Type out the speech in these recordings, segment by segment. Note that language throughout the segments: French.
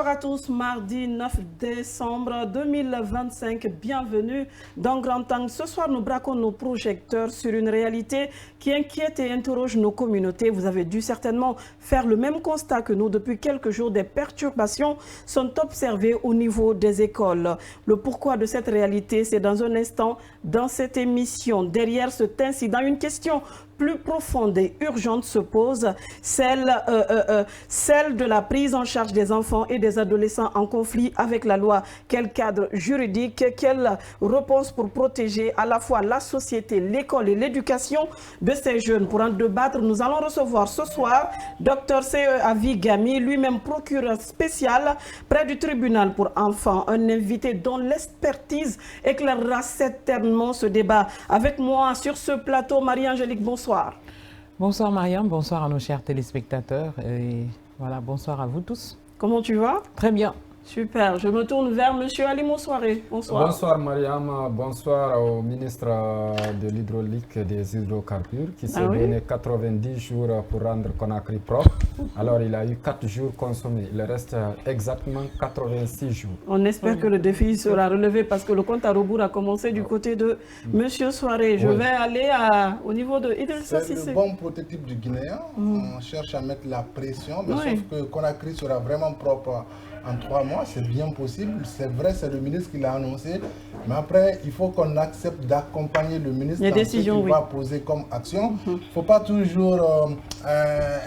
Bonsoir à tous, mardi 9 décembre 2025, bienvenue dans Grand Angle. Ce soir, nous braquons nos projecteurs sur une réalité qui inquiète et interroge nos communautés. Vous avez dû certainement faire le même constat que nous. Depuis quelques jours, des perturbations sont observées au niveau des écoles. Le pourquoi de cette réalité, c'est dans un instant dans cette émission. Derrière cet incident, une question plus profonde et urgente se pose, celle de la prise en charge des enfants et des adolescents en conflit avec la loi. Quel cadre juridique, quelle réponse pour protéger à la fois la société, l'école et l'éducation de ces jeunes? Pour en débattre, nous allons recevoir ce soir Dr C.E. Avigami, lui-même procureur spécial près du tribunal pour enfants, un invité dont l'expertise éclairera certainement ce débat. Avec moi sur ce plateau, Marie-Angélique, bonsoir. Bonsoir Mariam, bonsoir à nos chers téléspectateurs et voilà, bonsoir à vous tous. Comment tu vas? Très bien. Super, je me tourne vers M. Ali Moussoiré. Bonsoir. Bonsoir Mariam, bonsoir au ministre de l'hydraulique et des hydrocarbures qui s'est donné 90 jours pour rendre Conakry propre. Alors il a eu 4 jours consommés, il reste exactement 86 jours. On espère que le défi sera relevé parce que le compte à rebours a commencé du côté de M. Soiré. Je vais aller au niveau de Idrissa Cissé. C'est le bon prototype du Guinéen. On cherche à mettre la pression, mais sauf que Conakry sera vraiment propre en 3 mois, c'est bien possible. C'est vrai, c'est le ministre qui l'a annoncé. Mais après, il faut qu'on accepte d'accompagner le ministre dans ce qu'il va poser comme action. Il ne faut pas toujours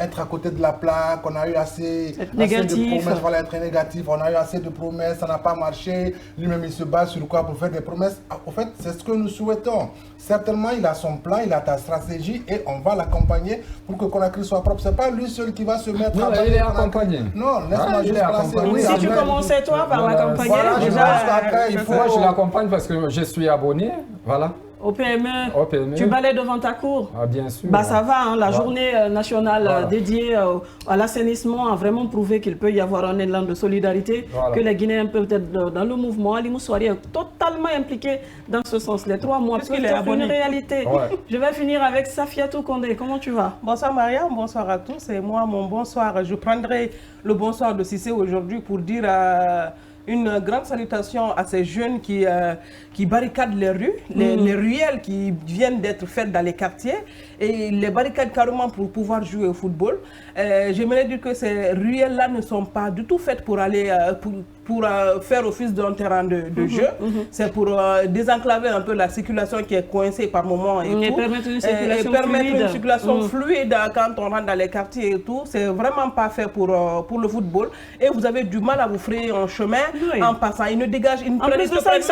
être à côté de la plaque. On a eu assez de promesses. Voilà, être négatif. On a eu assez de promesses, ça n'a pas marché. Lui-même, il se base sur quoi pour faire des promesses? En fait, c'est ce que nous souhaitons. Certainement, il a son plan, il a ta stratégie et on va l'accompagner pour que Conakry soit propre. Ce n'est pas lui seul qui va se mettre à il est accompagné. Non, laisse-moi juste placer. Si tu commençais toi par l'accompagner, voilà, moi je l'accompagne parce que je suis abonné, voilà. Au PME, tu balais devant ta cour? Ah, bien sûr. Bah, ça va, hein, la journée nationale dédiée à l'assainissement a vraiment prouvé qu'il peut y avoir un élan de solidarité, que les Guinéens peuvent être dans le mouvement. Ali Moussoiré est totalement impliqué dans ce sens. Les 3 mois, puisqu'il est une réalité. Je vais finir avec Safiatou Condé. Comment tu vas? Bonsoir Mariam, bonsoir à tous. Et moi, mon bonsoir, je prendrai le bonsoir de Cissé aujourd'hui pour dire une grande salutation à ces jeunes qui barricadent les rues, les ruelles qui viennent d'être faites dans les quartiers et les barricades carrément pour pouvoir jouer au football. J'aimerais dire que ces ruelles-là ne sont pas du tout faites pour aller pour faire office d'un terrain de jeu. C'est pour désenclaver un peu la circulation qui est coincée par moment et permettre une circulation fluide quand on rentre dans les quartiers et tout. C'est vraiment pas fait pour le football. Et vous avez du mal à vous frayer un chemin en passant. Ils ne dégagent, ils ne prennent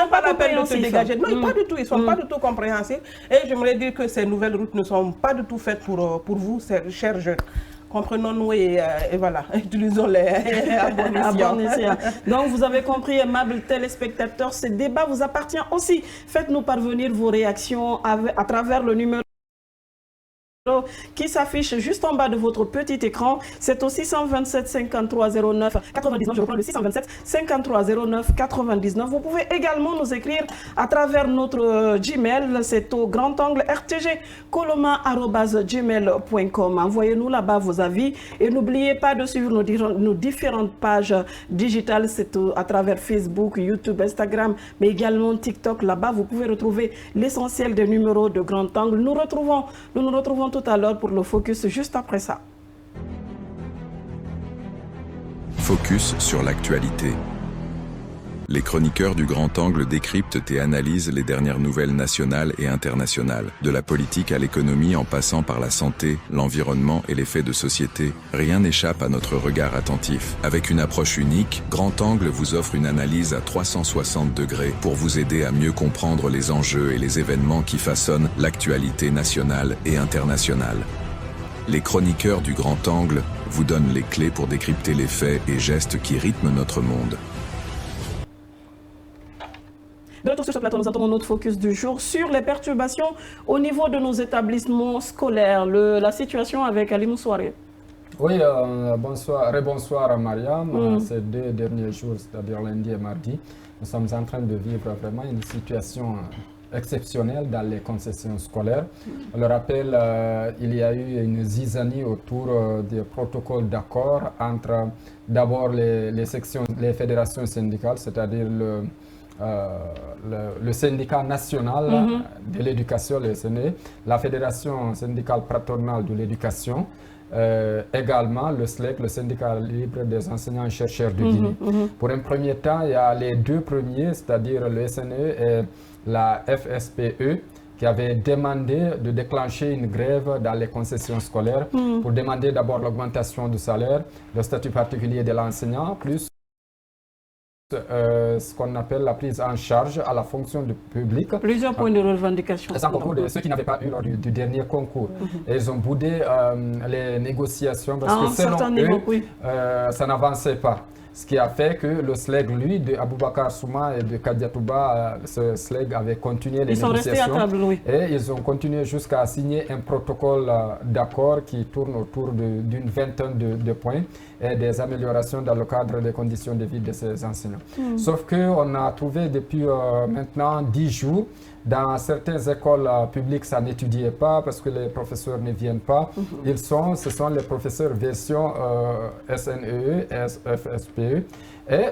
pas la peine de se dégager. Non, pas du tout. Ils ne sont pas du tout compréhensifs. Et j'aimerais dire que ces nouvelles routes ne sont pas du tout faites pour vous, chers jeunes. Comprenons-nous et voilà, utilisons-les à bon escient. Donc vous avez compris, aimables téléspectateurs, ce débat vous appartient aussi. Faites-nous parvenir vos réactions à travers le numéro qui s'affiche juste en bas de votre petit écran. C'est au 627 53 09 99. Je reprends le 627 53 09 99. Vous pouvez également nous écrire à travers notre Gmail. C'est au grand angle rtgcoloma@gmail.com. Envoyez-nous là-bas vos avis et n'oubliez pas de suivre nos différentes pages digitales. C'est à travers Facebook, YouTube, Instagram, mais également TikTok. Là-bas, vous pouvez retrouver l'essentiel des numéros de grand angle. Nous nous retrouvons tout à l'heure pour le focus juste après ça. Focus sur l'actualité. Les chroniqueurs du Grand Angle décryptent et analysent les dernières nouvelles nationales et internationales. De la politique à l'économie en passant par la santé, l'environnement et les faits de société, rien n'échappe à notre regard attentif. Avec une approche unique, Grand Angle vous offre une analyse à 360 degrés pour vous aider à mieux comprendre les enjeux et les événements qui façonnent l'actualité nationale et internationale. Les chroniqueurs du Grand Angle vous donnent les clés pour décrypter les faits et gestes qui rythment notre monde. De retour sur ce plateau, nous attendons notre focus du jour sur les perturbations au niveau de nos établissements scolaires. La situation avec Ali Moussoiré. Oui, bonsoir à Mariam. Ces 2 derniers jours, c'est-à-dire lundi et mardi, nous sommes en train de vivre vraiment une situation exceptionnelles dans les concessions scolaires. Je le rappelle, il y a eu une zizanie autour des protocoles d'accord entre d'abord les fédérations syndicales, c'est-à-dire le syndicat national de l'éducation, le SNE, la fédération syndicale patronale de l'éducation, également le SLEC, le syndicat libre des enseignants et chercheurs de Guinée. Pour un premier temps, il y a les deux premiers, c'est-à-dire le SNE et la FSPE, qui avaient demandé de déclencher une grève dans les concessions scolaires pour demander d'abord l'augmentation du salaire, le statut particulier de l'enseignant, plus ce qu'on appelle la prise en charge à la fonction du public. Plusieurs points de revendication. C'est un concours de ceux qui n'avaient pas eu lors du dernier concours. Et ils ont boudé les négociations parce que selon eux, ça n'avançait pas. Ce qui a fait que le SLEG, lui, de Aboubakar Souma et de Kadiatouba, ce SLEG avait continué les négociations. Ils sont restés à table, oui. Et ils ont continué jusqu'à signer un protocole d'accord qui tourne autour d'une vingtaine de points et des améliorations dans le cadre des conditions de vie de ces enseignants. Sauf qu'on a trouvé depuis maintenant 10 jours, dans certaines écoles publiques, ça n'étudiait pas parce que les professeurs ne viennent pas. Ce sont les professeurs version SNEE, FSPE. Et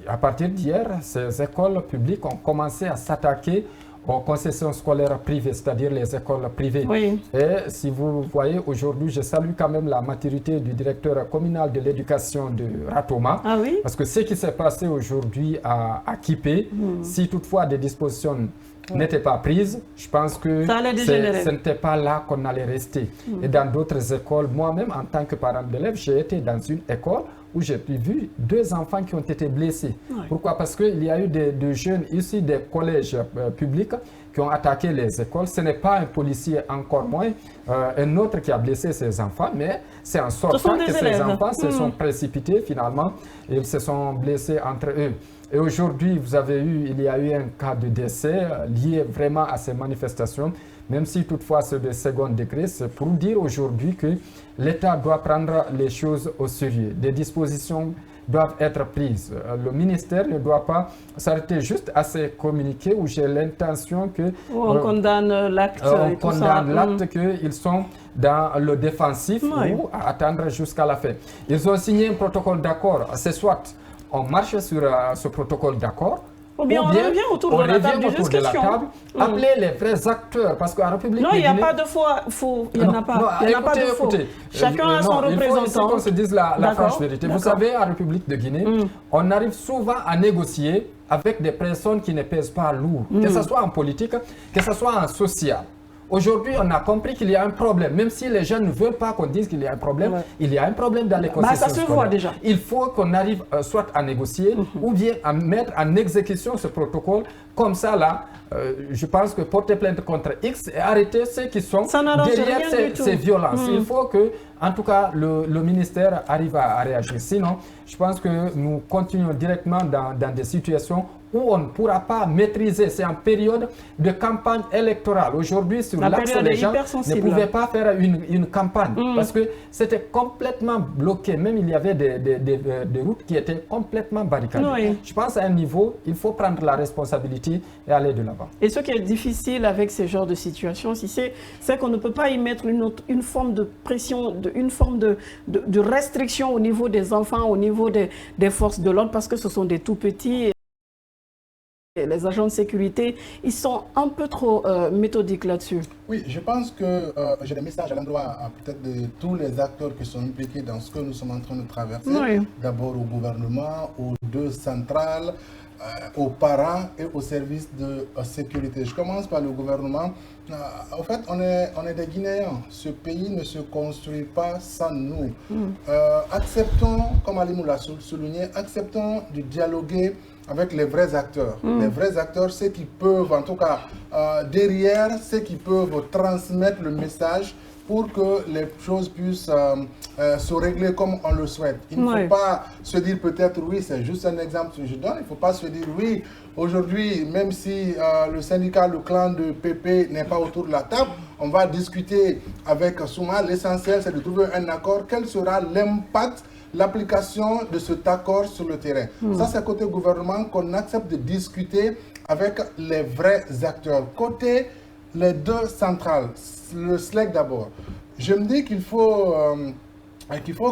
à partir d'hier, ces écoles publiques ont commencé à s'attaquer aux concessions scolaires privées, c'est-à-dire les écoles privées. Oui. Et si vous voyez aujourd'hui, je salue quand même la maturité du directeur communal de l'éducation de Ratoma. Ah oui? Parce que ce qui s'est passé aujourd'hui à Kipé, si toutefois des dispositions n'étaient pas prises, je pense que ce n'était pas là qu'on allait rester. Et dans d'autres écoles, moi-même, en tant que parent d'élève, j'ai été dans une école où j'ai vu 2 enfants qui ont été blessés. Pourquoi? Parce qu'il y a eu des jeunes ici des collèges publics qui ont attaqué les écoles. Ce n'est pas un policier, encore moins un autre qui a blessé ces enfants, mais c'est en sortant que ces enfants se sont précipités finalement et ils se sont blessés entre eux. Et aujourd'hui, il y a eu un cas de décès lié vraiment à ces manifestations, même si toutefois c'est de second degré. C'est pour dire aujourd'hui que l'État doit prendre les choses au sérieux. Des dispositions doivent être prises. Le ministère ne doit pas s'arrêter juste à ces communiqués où j'ai l'intention que... on condamne l'acte. On condamne l'acte qu'ils sont dans le défensif ou à attendre jusqu'à la fin. Ils ont signé un protocole d'accord. C'est soit on marche sur ce protocole d'accord, ou bien on revient autour de la table de discussion. Appeler les vrais acteurs, parce qu'en République de Guinée... Non, il n'y a pas de faux, il n'y en a pas. Il n'y en a pas de faux. Chacun a son représentant. Il faut qu'on se dise la franche vérité. Vous savez, en République de Guinée, on arrive souvent à négocier avec des personnes qui ne pèsent pas lourd, que ce soit en politique, que ce soit en social. Aujourd'hui, on a compris qu'il y a un problème. Même si les jeunes ne veulent pas qu'on dise qu'il y a un problème, il y a un problème dans les concessions ça se voit déjà. Il faut qu'on arrive soit à négocier ou bien à mettre en exécution ce protocole. Comme ça, là, je pense que porter plainte contre X et arrêter ceux qui sont derrière ces violences. Il faut que, en tout cas, le ministère arrive à réagir. Sinon, je pense que nous continuons directement dans des situations où on ne pourra pas maîtriser. C'est en période de campagne électorale. Aujourd'hui, sur l'axe, les gens ne pouvaient pas faire une campagne parce que c'était complètement bloqué. Même il y avait des routes qui étaient complètement barricadées. Je pense à un niveau, il faut prendre la responsabilité et aller de l'avant. Et ce qui est difficile avec ce genre de situation, c'est qu'on ne peut pas y mettre une forme de pression, une forme de restriction au niveau des enfants, au niveau des forces de l'ordre, parce que ce sont des tout petits. Les agents de sécurité, ils sont un peu trop méthodiques là-dessus. Oui, je pense que j'ai des messages à l'endroit peut-être de tous les acteurs qui sont impliqués dans ce que nous sommes en train de traverser. D'abord au gouvernement, aux 2 centrales, aux parents et aux services de sécurité. Je commence par le gouvernement. En fait, on est des Guinéens. Ce pays ne se construit pas sans nous. Acceptons, comme Ali l'a souligné, acceptons de dialoguer avec les vrais acteurs. Les vrais acteurs, ceux qui peuvent, en tout cas, derrière, ceux qui peuvent transmettre le message pour que les choses puissent se régler comme on le souhaite. Il ne faut pas se dire peut-être oui, c'est juste un exemple que je donne, il ne faut pas se dire oui, aujourd'hui, même si le syndicat, le clan de PP n'est pas autour de la table, on va discuter avec Souma. L'essentiel, c'est de trouver un accord. Quel sera l'impact l'application de cet accord sur le terrain. Ça, c'est côté gouvernement qu'on accepte de discuter avec les vrais acteurs. Côté les deux centrales, le SLEC d'abord, je me dis qu'il faut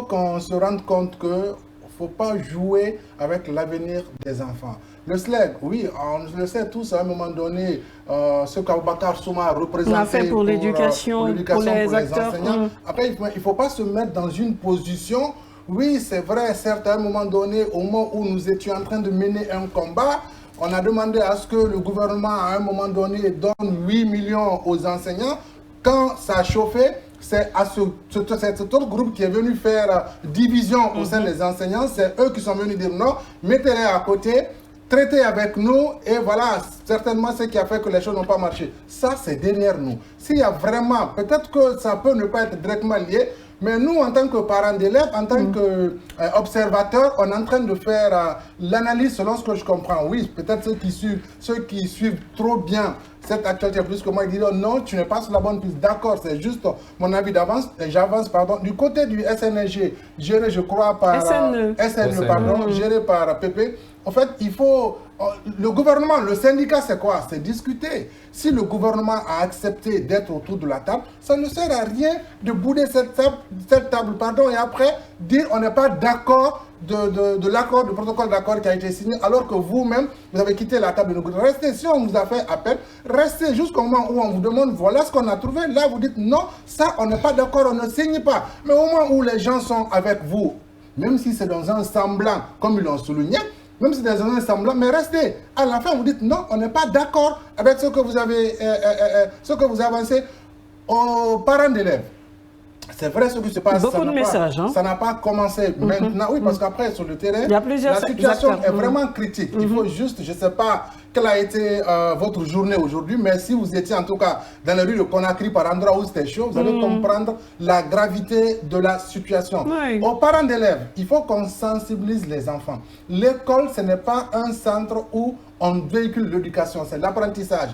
qu'on se rende compte qu'il ne faut pas jouer avec l'avenir des enfants. Le SLEG, oui, on le sait tous, à un moment donné, ce qu'Aboubacar Souma a représenté pour l'éducation, pour les acteurs. Enseignants. Après, il ne faut pas se mettre dans une position, oui, c'est vrai, certes, à un moment donné, au moment où nous étions en train de mener un combat, on a demandé à ce que le gouvernement, à un moment donné, donne 8 millions aux enseignants. Quand ça a chauffé, c'est cet autre groupe qui est venu faire division au sein des enseignants. C'est eux qui sont venus dire non, mettez-les à côté, traitez avec nous, et voilà, certainement ce qui a fait que les choses n'ont pas marché. Ça, c'est derrière nous. S'il y a vraiment, peut-être que ça peut ne pas être directement lié, mais nous, en tant que parents d'élèves, en tant qu'observateurs, on est en train de faire l'analyse selon ce que je comprends. Oui, peut-être ceux qui suivent trop bien cette actualité plus que moi, ils diront non, tu n'es pas sur la bonne piste. D'accord, c'est juste mon avis d'avance. J'avance, pardon. Du côté du SNEG, géré, je crois, par SNE, géré par PP. En fait, il faut... Le gouvernement, le syndicat, c'est quoi? C'est discuter. Si le gouvernement a accepté d'être autour de la table, ça ne sert à rien de bouder cette table, et après dire on n'est pas d'accord de l'accord, du protocole d'accord qui a été signé, alors que vous-même, vous avez quitté la table de négociation. Restez, si on vous a fait appel, restez jusqu'au moment où on vous demande, voilà ce qu'on a trouvé. Là, vous dites non, ça, on n'est pas d'accord, on ne signe pas. Mais au moment où les gens sont avec vous, même si c'est dans un semblant, comme ils l'ont souligné, même si c'est dans un semblant, mais restez. À la fin, vous dites non, on n'est pas d'accord avec ce que vous avez, avancé aux parents d'élèves. C'est vrai ce qui se passe. Beaucoup de messages. Ça n'a pas commencé maintenant. Oui, parce qu'après, sur le terrain, la situation est vraiment critique. Il faut juste, je ne sais pas quelle a été votre journée aujourd'hui, mais si vous étiez en tout cas dans les rues de Conakry par endroit où c'était chaud, vous allez comprendre la gravité de la situation. Aux parents d'élèves, il faut qu'on sensibilise les enfants. L'école, ce n'est pas un centre où on véhicule l'éducation, c'est l'apprentissage.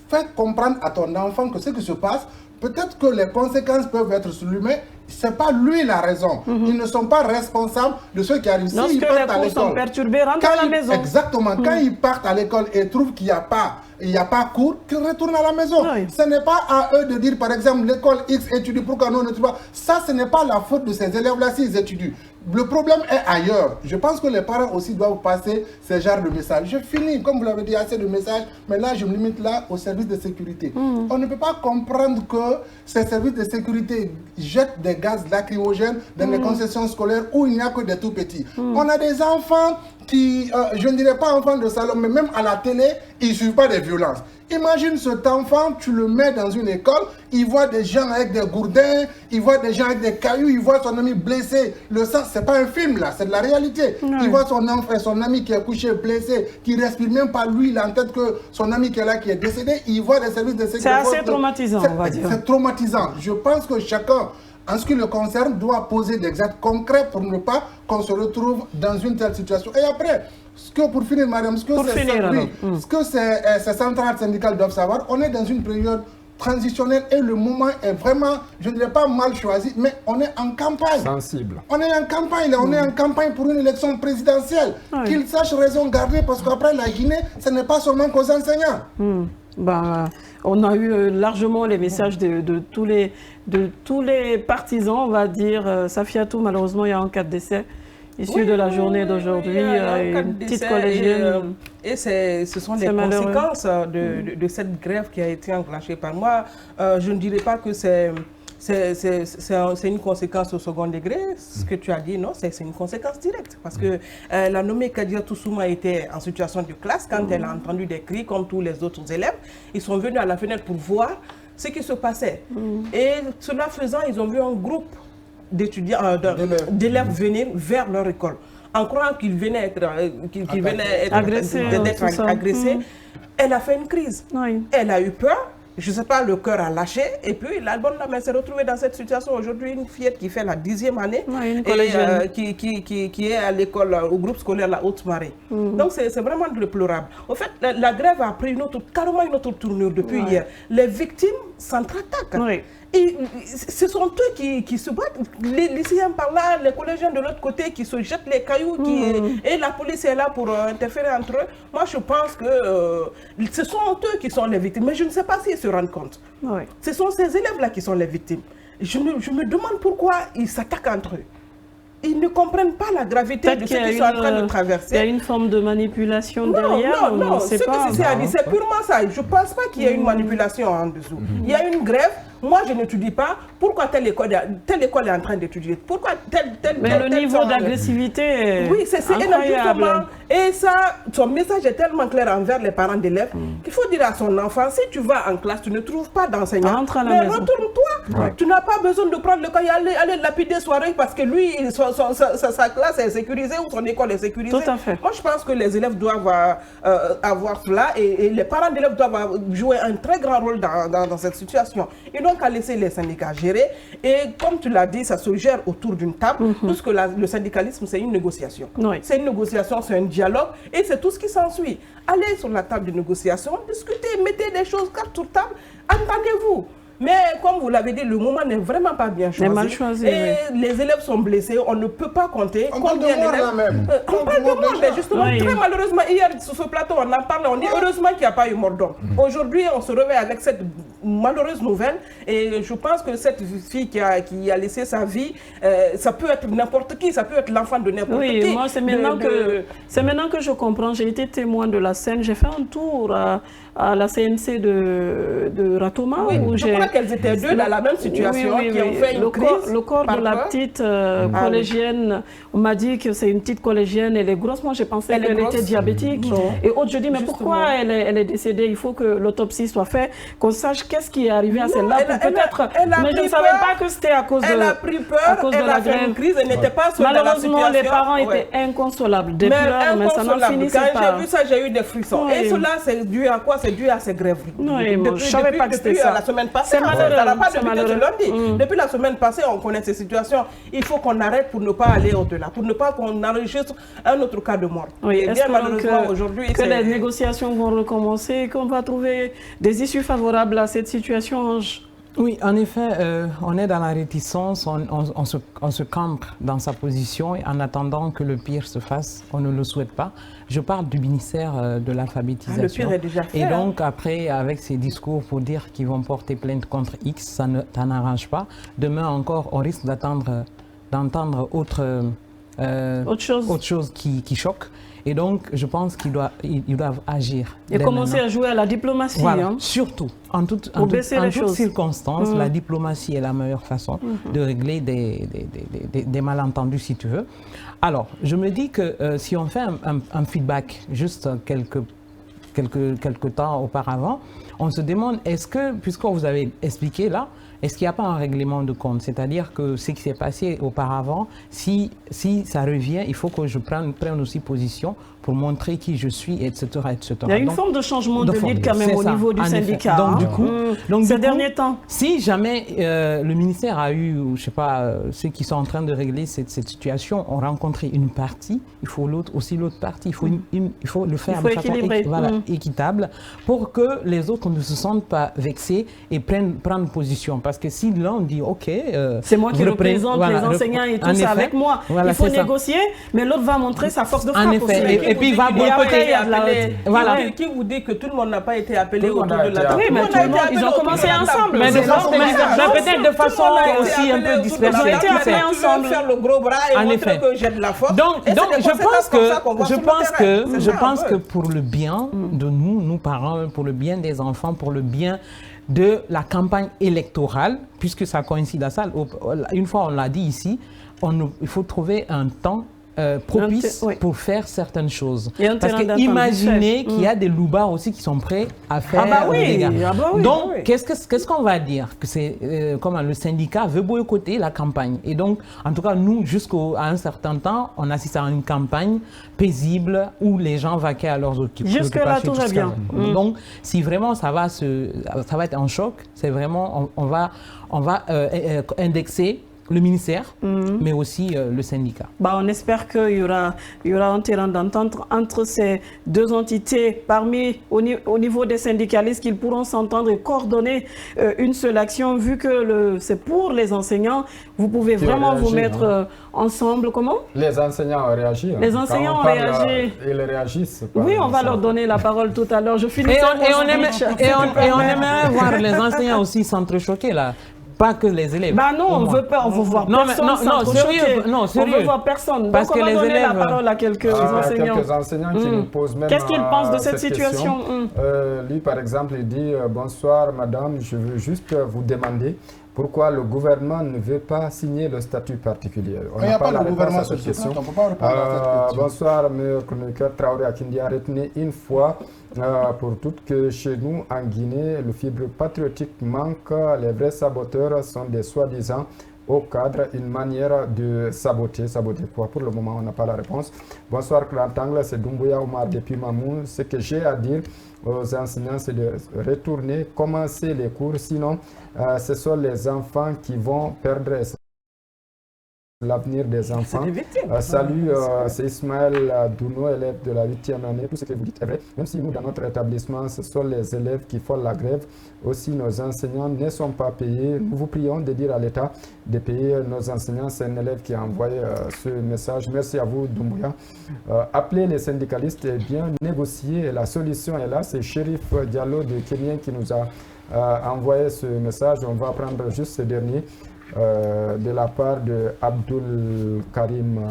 Faites comprendre à ton enfant que ce qui se passe, peut-être que les conséquences peuvent être sur lui, mais ce n'est pas lui la raison. Ils ne sont pas responsables de ce qui arrive. Lorsque les cours sont perturbés, rentrent à la maison. Exactement. Quand ils partent à l'école et trouvent qu'il n'y a pas cours, qu'ils retournent à la maison. Ce n'est pas à eux de dire, par exemple, l'école X étudie, pourquoi nous ne étudions pas. Ça, ce n'est pas la faute de ces élèves-là s'ils étudient. Le problème est ailleurs. Je pense que les parents aussi doivent passer ce genre de messages. Je finis, comme vous l'avez dit, assez de messages, mais là, je me limite là au service de sécurité. On ne peut pas comprendre que ces services de sécurité jettent des gaz lacrymogènes dans les concessions scolaires où il n'y a que des tout petits. On a des enfants qui, je ne dirais pas enfants de salon, mais même à la télé, ils ne suivent pas des violences. Imagine cet enfant, tu le mets dans une école, il voit des gens avec des gourdins, il voit des gens avec des cailloux, il voit son ami blessé. Le sang, c'est pas un film là, c'est de la réalité. Il voit son ami qui est couché blessé, qui ne respire même pas, lui, il a en tête que son ami qui est là, qui est décédé, il voit des services de sécurité. C'est assez traumatisant, on va dire. C'est traumatisant. Je pense que chacun, en ce qui le concerne, doit poser des actes concrets pour ne pas qu'on se retrouve dans une telle situation. Et après, pour finir, madame, ce que ces centrales syndicales doivent savoir, on est dans une période transitionnelle et le moment est vraiment, je ne dirais pas mal choisi, mais on est en campagne. Sensible. On est en campagne, on est en campagne pour une élection présidentielle. Qu'ils sachent raison garder, parce qu'après la Guinée, ce n'est pas seulement qu'aux enseignants. On a eu largement les messages de tous les partisans, on va dire. Safiatou, malheureusement, il y a un cas de décès issu de la journée d'aujourd'hui, une petite collégienne. Et ce sont les conséquences de cette grève qui a été enclenchée par moi. Je ne dirais pas que c'est une conséquence au second degré, ce que tu as dit, non, c'est une conséquence directe. Parce que la nommée Kadia Toussouma était en situation de classe quand elle a entendu des cris comme tous les autres élèves. Ils sont venus à la fenêtre pour voir ce qui se passait. Et cela faisant, ils ont vu un groupe d'étudiants, d'élèves venir vers leur école, en croyant qu'ils venaient être agressés. Elle a fait une crise. Elle a eu peur. je ne sais pas, le cœur a lâché. Et puis, l'album là, s'est retrouvé dans cette situation. Aujourd'hui, une fillette qui fait la 10e année, qui est à l'école, au groupe scolaire La Haute-Marée. Donc, c'est vraiment déplorable. En fait, la grève a pris carrément une autre tournure depuis hier. Les victimes s'entre-attaquent. Et ce sont eux qui se battent, les lycéens par là, les collégiens de l'autre côté qui se jettent les cailloux, et la police est là pour interférer entre eux. Moi, je pense que ce sont eux qui sont les victimes, mais je ne sais pas s'ils se rendent compte. Ce sont ces élèves-là qui sont les victimes. Je me demande pourquoi ils s'attaquent entre eux. Ils ne comprennent pas la gravité de ce qu'ils sont en train de traverser. Il y a une forme de manipulation derrière. Non, c'est purement ça. Je ne pense pas qu'il y ait une manipulation en dessous. Il y a une grève. Moi, je n'étudie pas. Pourquoi telle école est en train d'étudier? Pourquoi Mais le niveau d'agressivité. Oui, c'est énorme. Et ça, son message est tellement clair envers les parents d'élèves qu'il faut dire à son enfant, si tu vas en classe, tu ne trouves pas d'enseignant, mais retourne-toi. Tu n'as pas besoin de prendre le cahier, aller lapider soirée parce que lui, sa classe est sécurisée ou son école est sécurisée. Tout à fait. Moi, je pense que les élèves doivent avoir cela et les parents d'élèves doivent jouer un très grand rôle dans cette situation. Ils n'ont qu'à laisser les syndicats gérer. Et comme tu l'as dit, ça se gère autour d'une table, puisque le syndicalisme, c'est une négociation. C'est une négociation, c'est un dialogue, et c'est tout ce qui s'ensuit. Allez sur la table de négociation, discutez, mettez des choses carte sur table, entendez-vous. Mais comme vous l'avez dit, le moment n'est vraiment pas bien choisi. Mal choisi, et les élèves sont blessés, on ne peut pas compter. On parle de mort là même. On parle de mort, mais justement, très malheureusement, hier sur ce plateau, on en parle, on dit heureusement qu'il n'y a pas eu mort d'homme. Aujourd'hui, on se réveille avec cette malheureuse nouvelle, et je pense que cette fille qui a laissé sa vie, ça peut être n'importe qui, ça peut être l'enfant de n'importe qui. Oui, moi c'est maintenant que je comprends, j'ai été témoin de la scène, j'ai fait un tour à la CNC de Ratoma. Oui, je crois qu'elles étaient deux dans la même situation, qui ont fait une crise. Le corps de la petite collégienne, on m'a dit que c'est une petite collégienne, elle est grosse. Moi, j'ai pensé qu'elle était diabétique. Et autre, je dis, mais pourquoi elle est décédée? Il faut que l'autopsie soit faite, qu'on sache qu'est-ce qui est arrivé à celle-là. Peut-être. Mais je ne savais pas que c'était à cause de la grève. Elle a pris peur, elle a fait une crise, elle n'était pas seule dans la situation. Malheureusement, les parents étaient inconsolables. Des pleurs, mais ça n'en finissait pas. Quand j'ai vu ça, j'ai eu des frissons. Et cela, c'est dû à quoi? C'est dû à ces grèves. Je ne savais pas que c'était ça. La semaine passée, depuis la semaine passée, on connaît ces situations. Il faut qu'on arrête pour ne pas aller au-delà, pour ne pas qu'on enregistre un autre cas de mort. Oui, bien malheureusement aujourd'hui que les négociations vont recommencer, qu'on va trouver des issues favorables à cette situation. Oui, en effet, on est dans la réticence, on se campe dans sa position et en attendant que le pire se fasse, on ne le souhaite pas. Je parle du ministère de l'alphabétisation. Le pire est déjà fait. Et donc après, avec ces discours pour dire qu'ils vont porter plainte contre X, ça n'arrange pas. Demain encore, on risque d'entendre autre chose qui choque. Et donc, je pense qu'ils doivent agir. Et commencer à jouer à la diplomatie. Voilà, hein. Surtout. En toutes circonstances, la diplomatie est la meilleure façon de régler des malentendus, si tu veux. Alors, je me dis que si on fait un feedback juste quelques temps auparavant, on se demande, est-ce que, puisque vous avez expliqué là, est-ce qu'il n'y a pas un règlement de compte? C'est-à-dire que ce qui s'est passé auparavant, si ça revient, il faut que je prenne aussi position pour montrer qui je suis, etc. etc. Il y a une forme de changement de lead quand même au niveau du syndicat. Donc, du coup, ces derniers temps. Si jamais le ministère a eu, je ne sais pas, ceux qui sont en train de régler cette situation ont rencontré une partie, il faut l'autre partie. Il faut le faire de façon équitable pour que les autres ne se sentent pas vexés et prennent position. Parce que si l'un dit, OK... c'est moi qui représente les enseignants et tout ça avec moi. Il faut négocier, mais l'autre va montrer sa force de frappe. En effet. Et puis il va boycotter. Voilà. Qui vous dit que tout le monde n'a pas été appelé autour de la table? Oui, mais tout le monde, ils ont commencé ensemble. Mais peut-être de façon aussi un peu dispersée. Ils ont été appelés ensemble. Faire le gros bras et montrer que j'ai de la force. Donc je pense que pour le bien de nous parents, pour le bien des enfants, pour le bien de la campagne électorale, puisque ça coïncide à ça, une fois on l'a dit ici, il faut trouver un temps propice pour faire certaines choses. Parce que imaginez qu'il y a des loupards aussi qui sont prêts à faire des dégâts. Donc, qu'est-ce qu'on va dire? Que c'est comment le syndicat veut boycotter la campagne. Et donc, en tout cas, nous, jusqu'à un certain temps, on assiste à une campagne paisible où les gens vaquaient à leurs occupations. Jusque-là, tout va bien. Donc, si vraiment ça va être un choc, c'est vraiment, on va indexer le ministère, mais aussi le syndicat. On espère qu'il y aura un terrain d'entente entre ces deux entités. Au niveau des syndicalistes, qu'ils pourront s'entendre et coordonner une seule action, vu que c'est pour les enseignants. Vous pouvez vraiment vous mettre ensemble. Comment? Les enseignants ont réagi. Les enseignants ont réagi. Ils réagissent. Oui, on va leur donner la parole tout à l'heure. Je finis. Et on aimerait voir les enseignants aussi s'entrechoquer là. Pas que les élèves. Non, on veut pas, on veut voir personne. Sérieux. On veut voir personne. Parce donc on va donner la parole à quelques enseignants. Quelques enseignants qui nous posent même. Qu'est-ce qu'ils pensent de cette situation? Lui, par exemple, il dit bonsoir, madame, je veux juste vous demander pourquoi le gouvernement ne veut pas signer le statut particulier. Il n'y a pas de gouvernement sur cette question. On ne peut pas répondre à cette question. Bonsoir, mes chroniqueurs Traoré Akindia. Retenez une fois pour toutes que chez nous, en Guinée, le fibre patriotique manque. Les vrais saboteurs sont des soi-disant au cadre, une manière de saboter. Saboter quoi? Pour le moment, on n'a pas la réponse. Bonsoir, Clantangle, c'est Doumbouya Omar depuis Mamoun. Ce que j'ai à dire aux enseignants, c'est de retourner, commencer les cours. Sinon, ce sont les enfants qui vont perdre l'avenir des enfants. Salut, c'est Ismaël Douno, élève de la 8e année. Tout ce que vous dites est vrai. Même si nous, dans notre établissement, ce sont les élèves qui font la grève. Aussi, nos enseignants ne sont pas payés. Nous vous prions de dire à l'État de payer nos enseignants. C'est un élève qui a envoyé ce message. Merci à vous, Doumbouya. Appelez les syndicalistes et bien négocier. La solution est là. C'est Chérif Diallo de Kenya qui nous a envoyé ce message. On va prendre juste ce dernier. De la part de Abdul Karim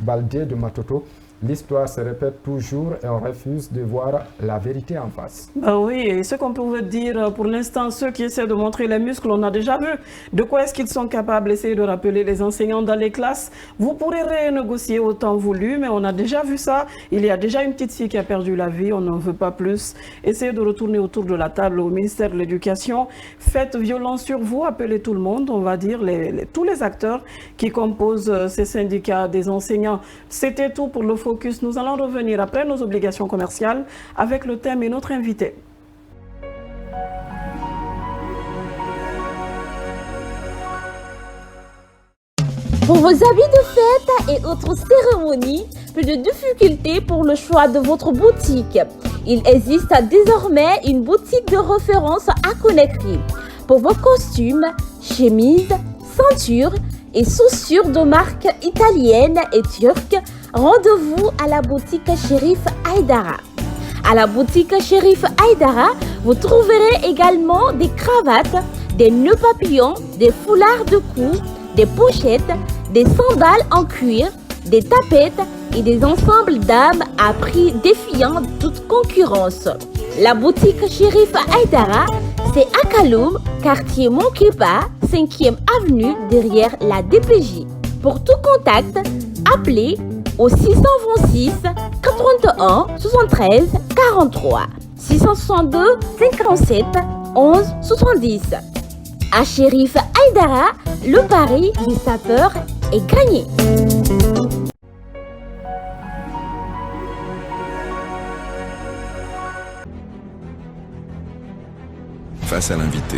Baldé de Matoto. L'histoire se répète toujours et on refuse de voir la vérité en face. Oui, et ce qu'on peut dire pour l'instant, ceux qui essaient de montrer les muscles, on a déjà vu de quoi est-ce qu'ils sont capables. Essayez de rappeler les enseignants dans les classes. Vous pourrez renégocier autant voulu, mais on a déjà vu ça. Il y a déjà une petite fille qui a perdu la vie, on n'en veut pas plus. Essayez de retourner autour de la table au ministère de l'Éducation. Faites violence sur vous, appelez tout le monde, on va dire, tous les acteurs qui composent ces syndicats des enseignants. C'était tout pour le focus. Nous allons revenir après nos obligations commerciales avec le thème et notre invité. Pour vos habits de fête et autres cérémonies, plus de difficultés pour le choix de votre boutique. Il existe désormais une boutique de référence à Conakry. Pour vos costumes, chemises, ceintures et chaussures de marque italienne et turque, rendez-vous à la boutique Chérif Aïdara. À la boutique Chérif Aïdara, vous trouverez également des cravates, des nœuds papillons, des foulards de cou, des pochettes, des sandales en cuir, des tapettes et des ensembles d'âmes à prix défiant toute concurrence. La boutique Chérif Aïdara, c'est à Kaloum, quartier Monképa, 5e avenue derrière la DPJ. Pour tout contact, appelez au 626 81 73 43 662 57 11 70. À Chérif Aïdara, le pari des sapeurs est gagné. Face à l'invité.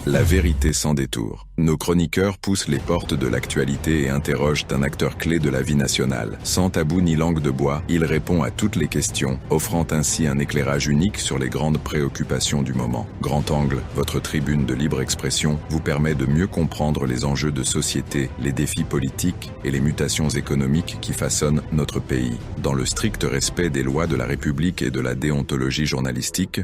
La vérité sans détour. Nos chroniqueurs poussent les portes de l'actualité et interrogent un acteur clé de la vie nationale. Sans tabou ni langue de bois, il répond à toutes les questions, offrant ainsi un éclairage unique sur les grandes préoccupations du moment. Grand Angle, votre tribune de libre expression, vous permet de mieux comprendre les enjeux de société, les défis politiques et les mutations économiques qui façonnent notre pays. Dans le strict respect des lois de la République et de la déontologie journalistique,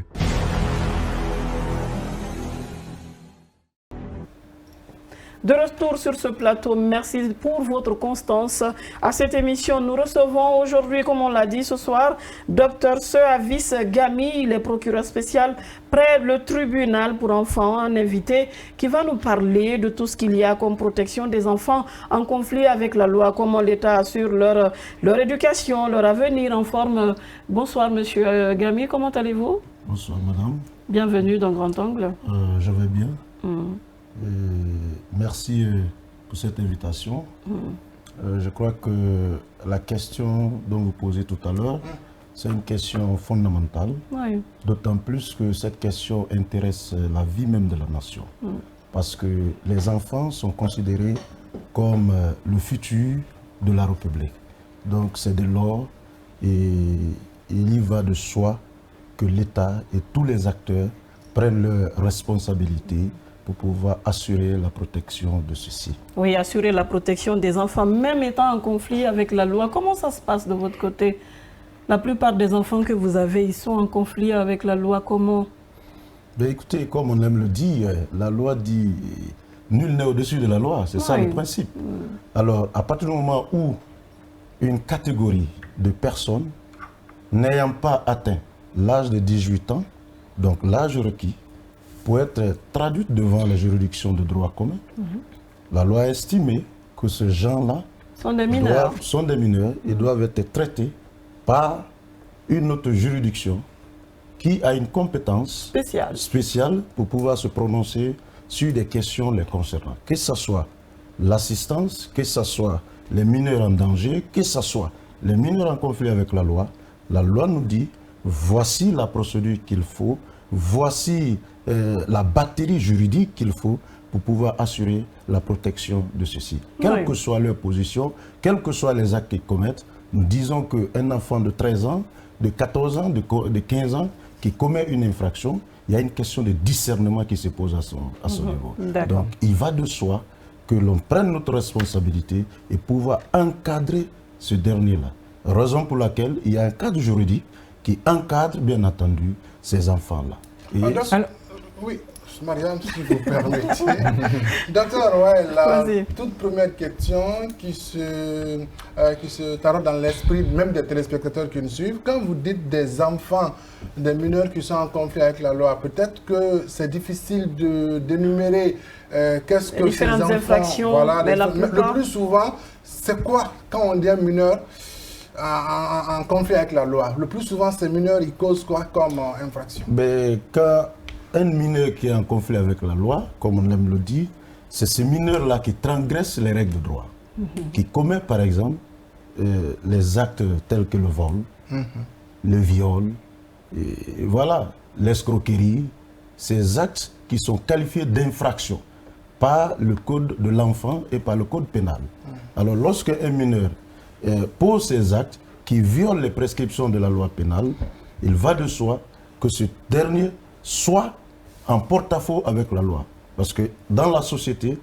De retour sur ce plateau, merci pour votre constance à cette émission. Nous recevons aujourd'hui, comme on l'a dit ce soir, Dr Seavis Gami, il est procureur spécial près le tribunal pour enfants, un invité qui va nous parler de tout ce qu'il y a comme protection des enfants en conflit avec la loi, comment l'État assure leur éducation, leur avenir en forme. Bonsoir Monsieur Gami, comment allez-vous? Bonsoir madame. Bienvenue dans Grand Angle. Je vais bien. Merci pour cette invitation. Je crois que la question dont vous posez tout à l'heure, c'est une question fondamentale, d'autant plus que cette question intéresse la vie même de la nation. Parce que les enfants sont considérés comme le futur de la République. Donc c'est de l'or et il y va de soi que l'État et tous les acteurs prennent leurs responsabilités pour pouvoir assurer la protection de ceux-ci. Oui, assurer la protection des enfants, même étant en conflit avec la loi. Comment ça se passe de votre côté? La plupart des enfants que vous avez, ils sont en conflit avec la loi. Comment? Ben écoutez, comme on aime le dire, la loi dit nul n'est au-dessus de la loi. C'est ça le principe. Alors, à partir du moment où une catégorie de personnes n'ayant pas atteint l'âge de 18 ans, donc l'âge requis, pour être traduite devant les juridictions de droit commun, la loi a estimé que ces gens-là sont des mineurs. Et doivent être traités par une autre juridiction qui a une compétence spéciale pour pouvoir se prononcer sur des questions les concernant. Que ce soit l'assistance, que ce soit les mineurs en danger, que ce soit les mineurs en conflit avec la loi nous dit voici la procédure qu'il faut, voici la batterie juridique qu'il faut pour pouvoir assurer la protection de ceux-ci. Quelle que soit leur position, quels que soient les actes qu'ils commettent, nous disons qu'un enfant de 13 ans, de 14 ans, de 15 ans, qui commet une infraction, il y a une question de discernement qui se pose à son niveau. Donc, il va de soi que l'on prenne notre responsabilité et pouvoir encadrer ce dernier-là. Raison pour laquelle il y a un cadre juridique qui encadre, bien entendu, ces enfants-là. Oui, Mariam, si vous permettez. Docteur, la toute première question qui se taraude dans l'esprit même des téléspectateurs qui nous suivent, quand vous dites des enfants, des mineurs qui sont en conflit avec la loi, peut-être que c'est difficile d'énumérer qu'est-ce que ces enfants... infractions, voilà, le plus souvent, c'est quoi quand on dit un mineur en conflit avec la loi? Le plus souvent, ces mineurs, ils causent quoi comme infraction? Quand un mineur qui est en conflit avec la loi, comme on aime le dire, c'est ce mineur-là qui transgresse les règles de droit, qui commet par exemple les actes tels que le vol, le viol, et voilà, l'escroquerie, ces actes qui sont qualifiés d'infraction par le code de l'enfant et par le code pénal. Alors lorsque un mineur pose ces actes qui violent les prescriptions de la loi pénale, il va de soi que ce dernier soit en porte-à-faux avec la loi. Parce que dans la société,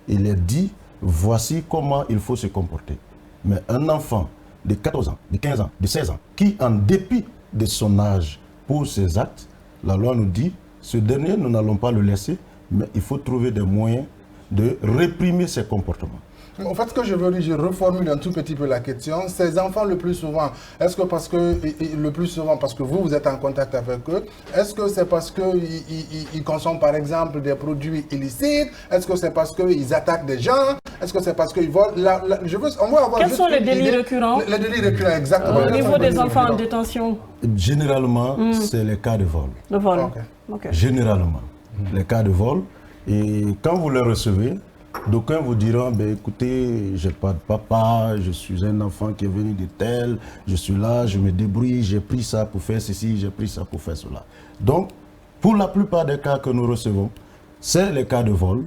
il est dit, voici comment il faut se comporter. Mais un enfant de 14 ans, de 15 ans, de 16 ans, qui en dépit de son âge pose ses actes, la loi nous dit, ce dernier, nous n'allons pas le laisser, mais il faut trouver des moyens de réprimer ses comportements. En fait, ce que je veux dire, je reformule un tout petit peu la question. Ces enfants, le plus souvent, est-ce que parce que vous êtes en contact avec eux, est-ce que c'est parce qu'ils consomment par exemple des produits illicites? Est-ce que c'est parce qu'ils attaquent des gens? Est-ce que c'est parce qu'ils volent? Quels sont les délits récurrents? Les délits récurrents, exactement. Au niveau des enfants en détention? Généralement, c'est les cas de vol. Le vol. Généralement, les cas de vol. Et quand vous les recevez, d'aucuns vous diront, écoutez, je n'ai pas de papa, je suis un enfant qui est venu de tel, je suis là, je me débrouille, j'ai pris ça pour faire ceci, j'ai pris ça pour faire cela. Donc, pour la plupart des cas que nous recevons, c'est les cas de vol,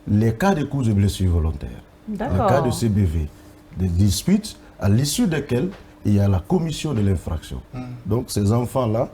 les cas de coups de blessures volontaires, les cas de CBV, des disputes à l'issue desquelles il y a la commission de l'infraction. Donc, ces enfants-là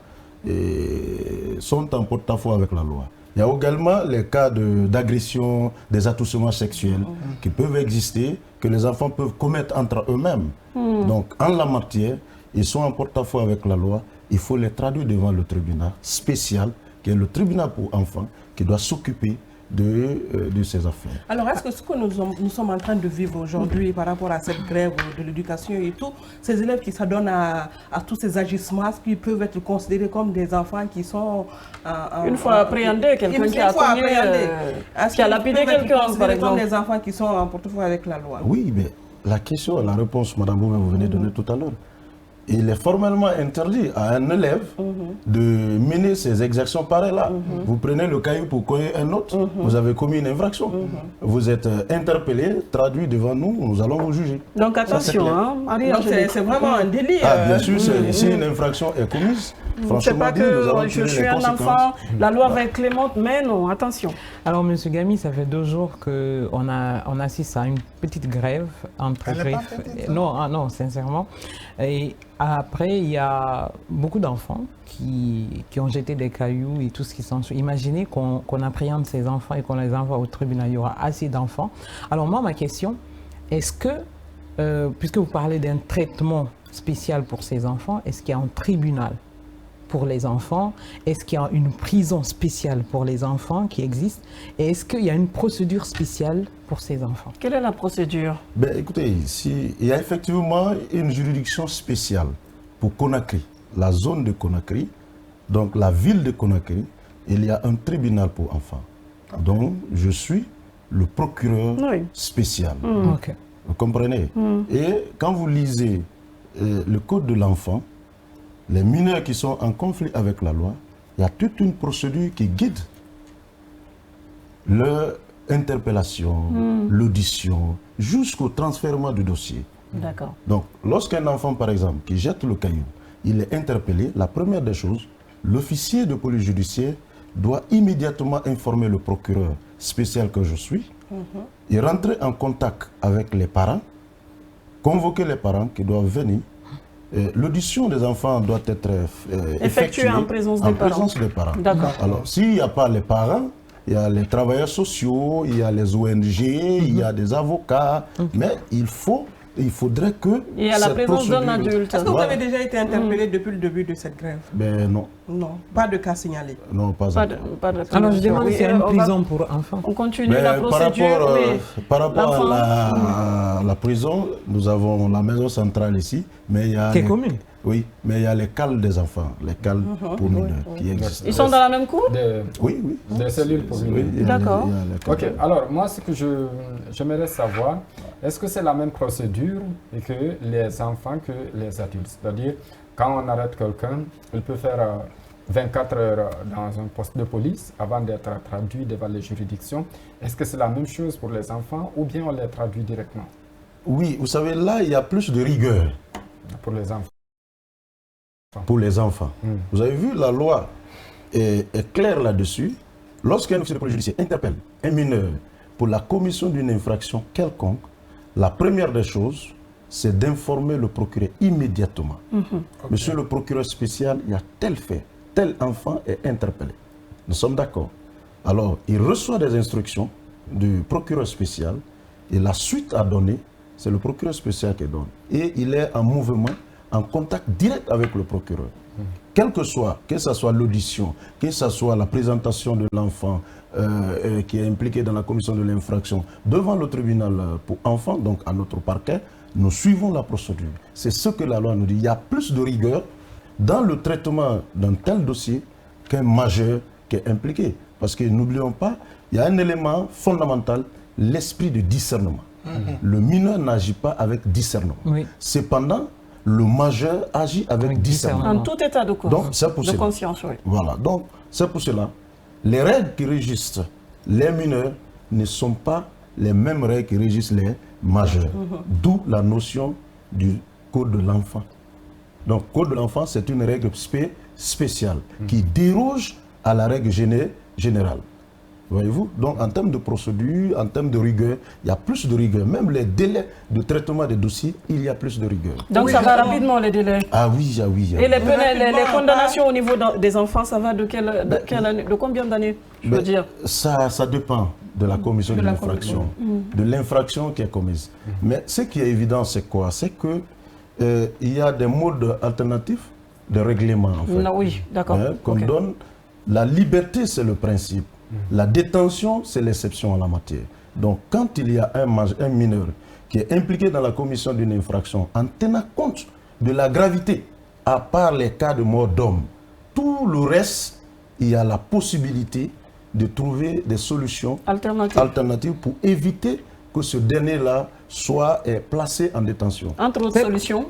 sont en porte-à-faux avec la loi. Il y a également les cas d'agression, des atoussements sexuels qui peuvent exister, que les enfants peuvent commettre entre eux-mêmes. Donc, en la matière, ils sont en porte-à-faux avec la loi. Il faut les traduire devant le tribunal spécial, qui est le tribunal pour enfants, qui doit s'occuper de ces affaires. Alors, est-ce que ce que nous sommes en train de vivre aujourd'hui par rapport à cette grève de l'éducation et tout, ces élèves qui s'adonnent à tous ces agissements, est-ce qu'ils peuvent être considérés comme des enfants qui sont... une fois appréhendés, quelqu'un qui a cogné, qui a lapidé quelqu'un, par exemple. Comme des enfants qui sont en porte-à-faux avec la loi? Oui, mais la question, la réponse, Madame Boumé, vous venez de donner tout à l'heure. Il est formellement interdit à un élève de mener ces exactions pareilles-là. Vous prenez le caillou pour cogner un autre, vous avez commis une infraction. Vous êtes interpellé, traduit devant nous, nous allons vous juger. Donc attention, c'est vraiment un délit. Ah, bien sûr, si une infraction est commise, c'est pas que je suis un enfant, la loi va être clémente, mais non, attention. Alors, M. Gami, ça fait 2 jours qu'on assiste à une petite grève entre griffes. Non, sincèrement. Et après, il y a beaucoup d'enfants qui ont jeté des cailloux et tout ce qui s'ensuit. Imaginez qu'on appréhende ces enfants et qu'on les envoie au tribunal. Il y aura assez d'enfants. Alors moi, ma question, est-ce que, puisque vous parlez d'un traitement spécial pour ces enfants, est-ce qu'il y a un tribunal pour les enfants? Est-ce qu'il y a une prison spéciale pour les enfants qui existe? Et est-ce qu'il y a une procédure spéciale pour ces enfants? Quelle est la procédure? Ben, écoutez, il y a effectivement une juridiction spéciale pour Conakry, la zone de Conakry, donc la ville de Conakry, il y a un tribunal pour enfants. Donc, je suis le procureur spécial. Okay. Vous comprenez? Et quand vous lisez le code de l'enfant, les mineurs qui sont en conflit avec la loi, il y a toute une procédure qui guide leur interpellation, l'audition, jusqu'au transfèrement du dossier. D'accord. Donc, lorsqu'un enfant, par exemple, qui jette le caillou, il est interpellé, la première des choses, l'officier de police judiciaire doit immédiatement informer le procureur spécial que je suis et rentrer en contact avec les parents, convoquer les parents qui doivent venir. L'audition des enfants doit être effectuée en présence des parents. D'accord. Alors, s'il n'y a pas les parents, il y a les travailleurs sociaux, il y a les ONG, il y a des avocats, mais il faudrait que... Il y a la présence d'un adulte. Est-ce que vous avez déjà été interpellé depuis le début de cette grève? Ben non. Non, pas de cas signalé. Non, pas de alors je demande s'il y a une prison pour enfants. On continue la procédure. Par rapport à la prison, nous avons la maison centrale ici, mais il y a... Qui est commune? Oui, mais il y a les cales des enfants, les cales pour mineurs qui existent. Ils sont dans la même cour? Oui. Des cellules pour mineurs. Oui, d'accord. Ok, alors moi ce que j'aimerais savoir, est-ce que c'est la même procédure que les enfants que les adultes? C'est-à-dire, quand on arrête quelqu'un, il peut faire 24 heures dans un poste de police avant d'être traduit devant les juridictions. Est-ce que c'est la même chose pour les enfants ou bien on les traduit directement? Oui, vous savez, là, il y a plus de rigueur. Pour les enfants. Pour les enfants. Vous avez vu, la loi est claire là-dessus. Lorsqu'un officier de police judiciaire interpelle un mineur pour la commission d'une infraction quelconque, la première des choses, c'est d'informer le procureur immédiatement. Monsieur le procureur spécial, il y a tel fait, tel enfant est interpellé. Nous sommes d'accord. Alors, il reçoit des instructions du procureur spécial et la suite à donner, c'est le procureur spécial qui donne. Et il est en mouvement, en contact direct avec le procureur. Quel que ce soit l'audition, que ce soit la présentation de l'enfant qui est impliqué dans la commission de l'infraction devant le tribunal pour enfants, donc à notre parquet, nous suivons la procédure. C'est ce que la loi nous dit. Il y a plus de rigueur dans le traitement d'un tel dossier qu'un majeur qui est impliqué. Parce que n'oublions pas, il y a un élément fondamental, l'esprit de discernement. Le mineur n'agit pas avec discernement. Cependant, le majeur agit avec discernement. En tout état de cause, de conscience. Oui. Voilà, donc c'est pour cela. Les règles qui régissent les mineurs ne sont pas les mêmes règles qui régissent les majeurs. D'où la notion du code de l'enfant. Donc, code de l'enfant, c'est une règle spéciale qui déroge à la règle générale. Voyez-vous? Donc, en termes de procédure, en termes de rigueur, il y a plus de rigueur. Même les délais de traitement des dossiers, il y a plus de rigueur. Donc, ça va rapidement, les délais? Ah oui, ah oui. Et les condamnations au niveau des enfants, ça va de combien d'années, je veux dire? Ça dépend de la commission de l'infraction, de l'infraction qui est commise. Mais ce qui est évident, c'est quoi? C'est que il y a des modes alternatifs de règlement, en fait. Oui, d'accord. Qu'on donne. La liberté, c'est le principe. La détention, c'est l'exception en la matière. Donc, quand il y a un mineur qui est impliqué dans la commission d'une infraction, en tenant compte de la gravité, à part les cas de mort d'homme, tout le reste, il y a la possibilité de trouver des solutions alternatives pour éviter que ce dernier-là soit placé en détention. Entre autres solutions,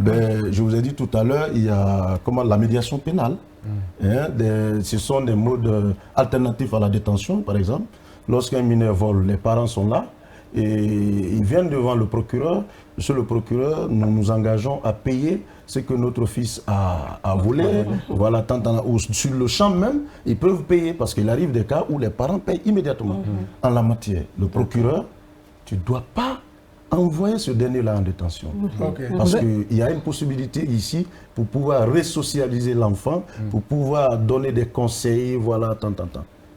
je vous ai dit tout à l'heure, il y a la médiation pénale. Ce sont des modes alternatifs à la détention, par exemple. Lorsqu'un mineur vole, les parents sont là et ils viennent devant le procureur. Monsieur le procureur, nous nous engageons à payer ce que notre fils a volé. Voilà, ou sur le champ même, ils peuvent payer parce qu'il arrive des cas où les parents payent immédiatement. En la matière, le procureur, tu ne dois pas envoyer ce dernier-là en détention. Parce qu'il y a une possibilité ici pour pouvoir resocialiser l'enfant, pour pouvoir donner des conseils, voilà, tant.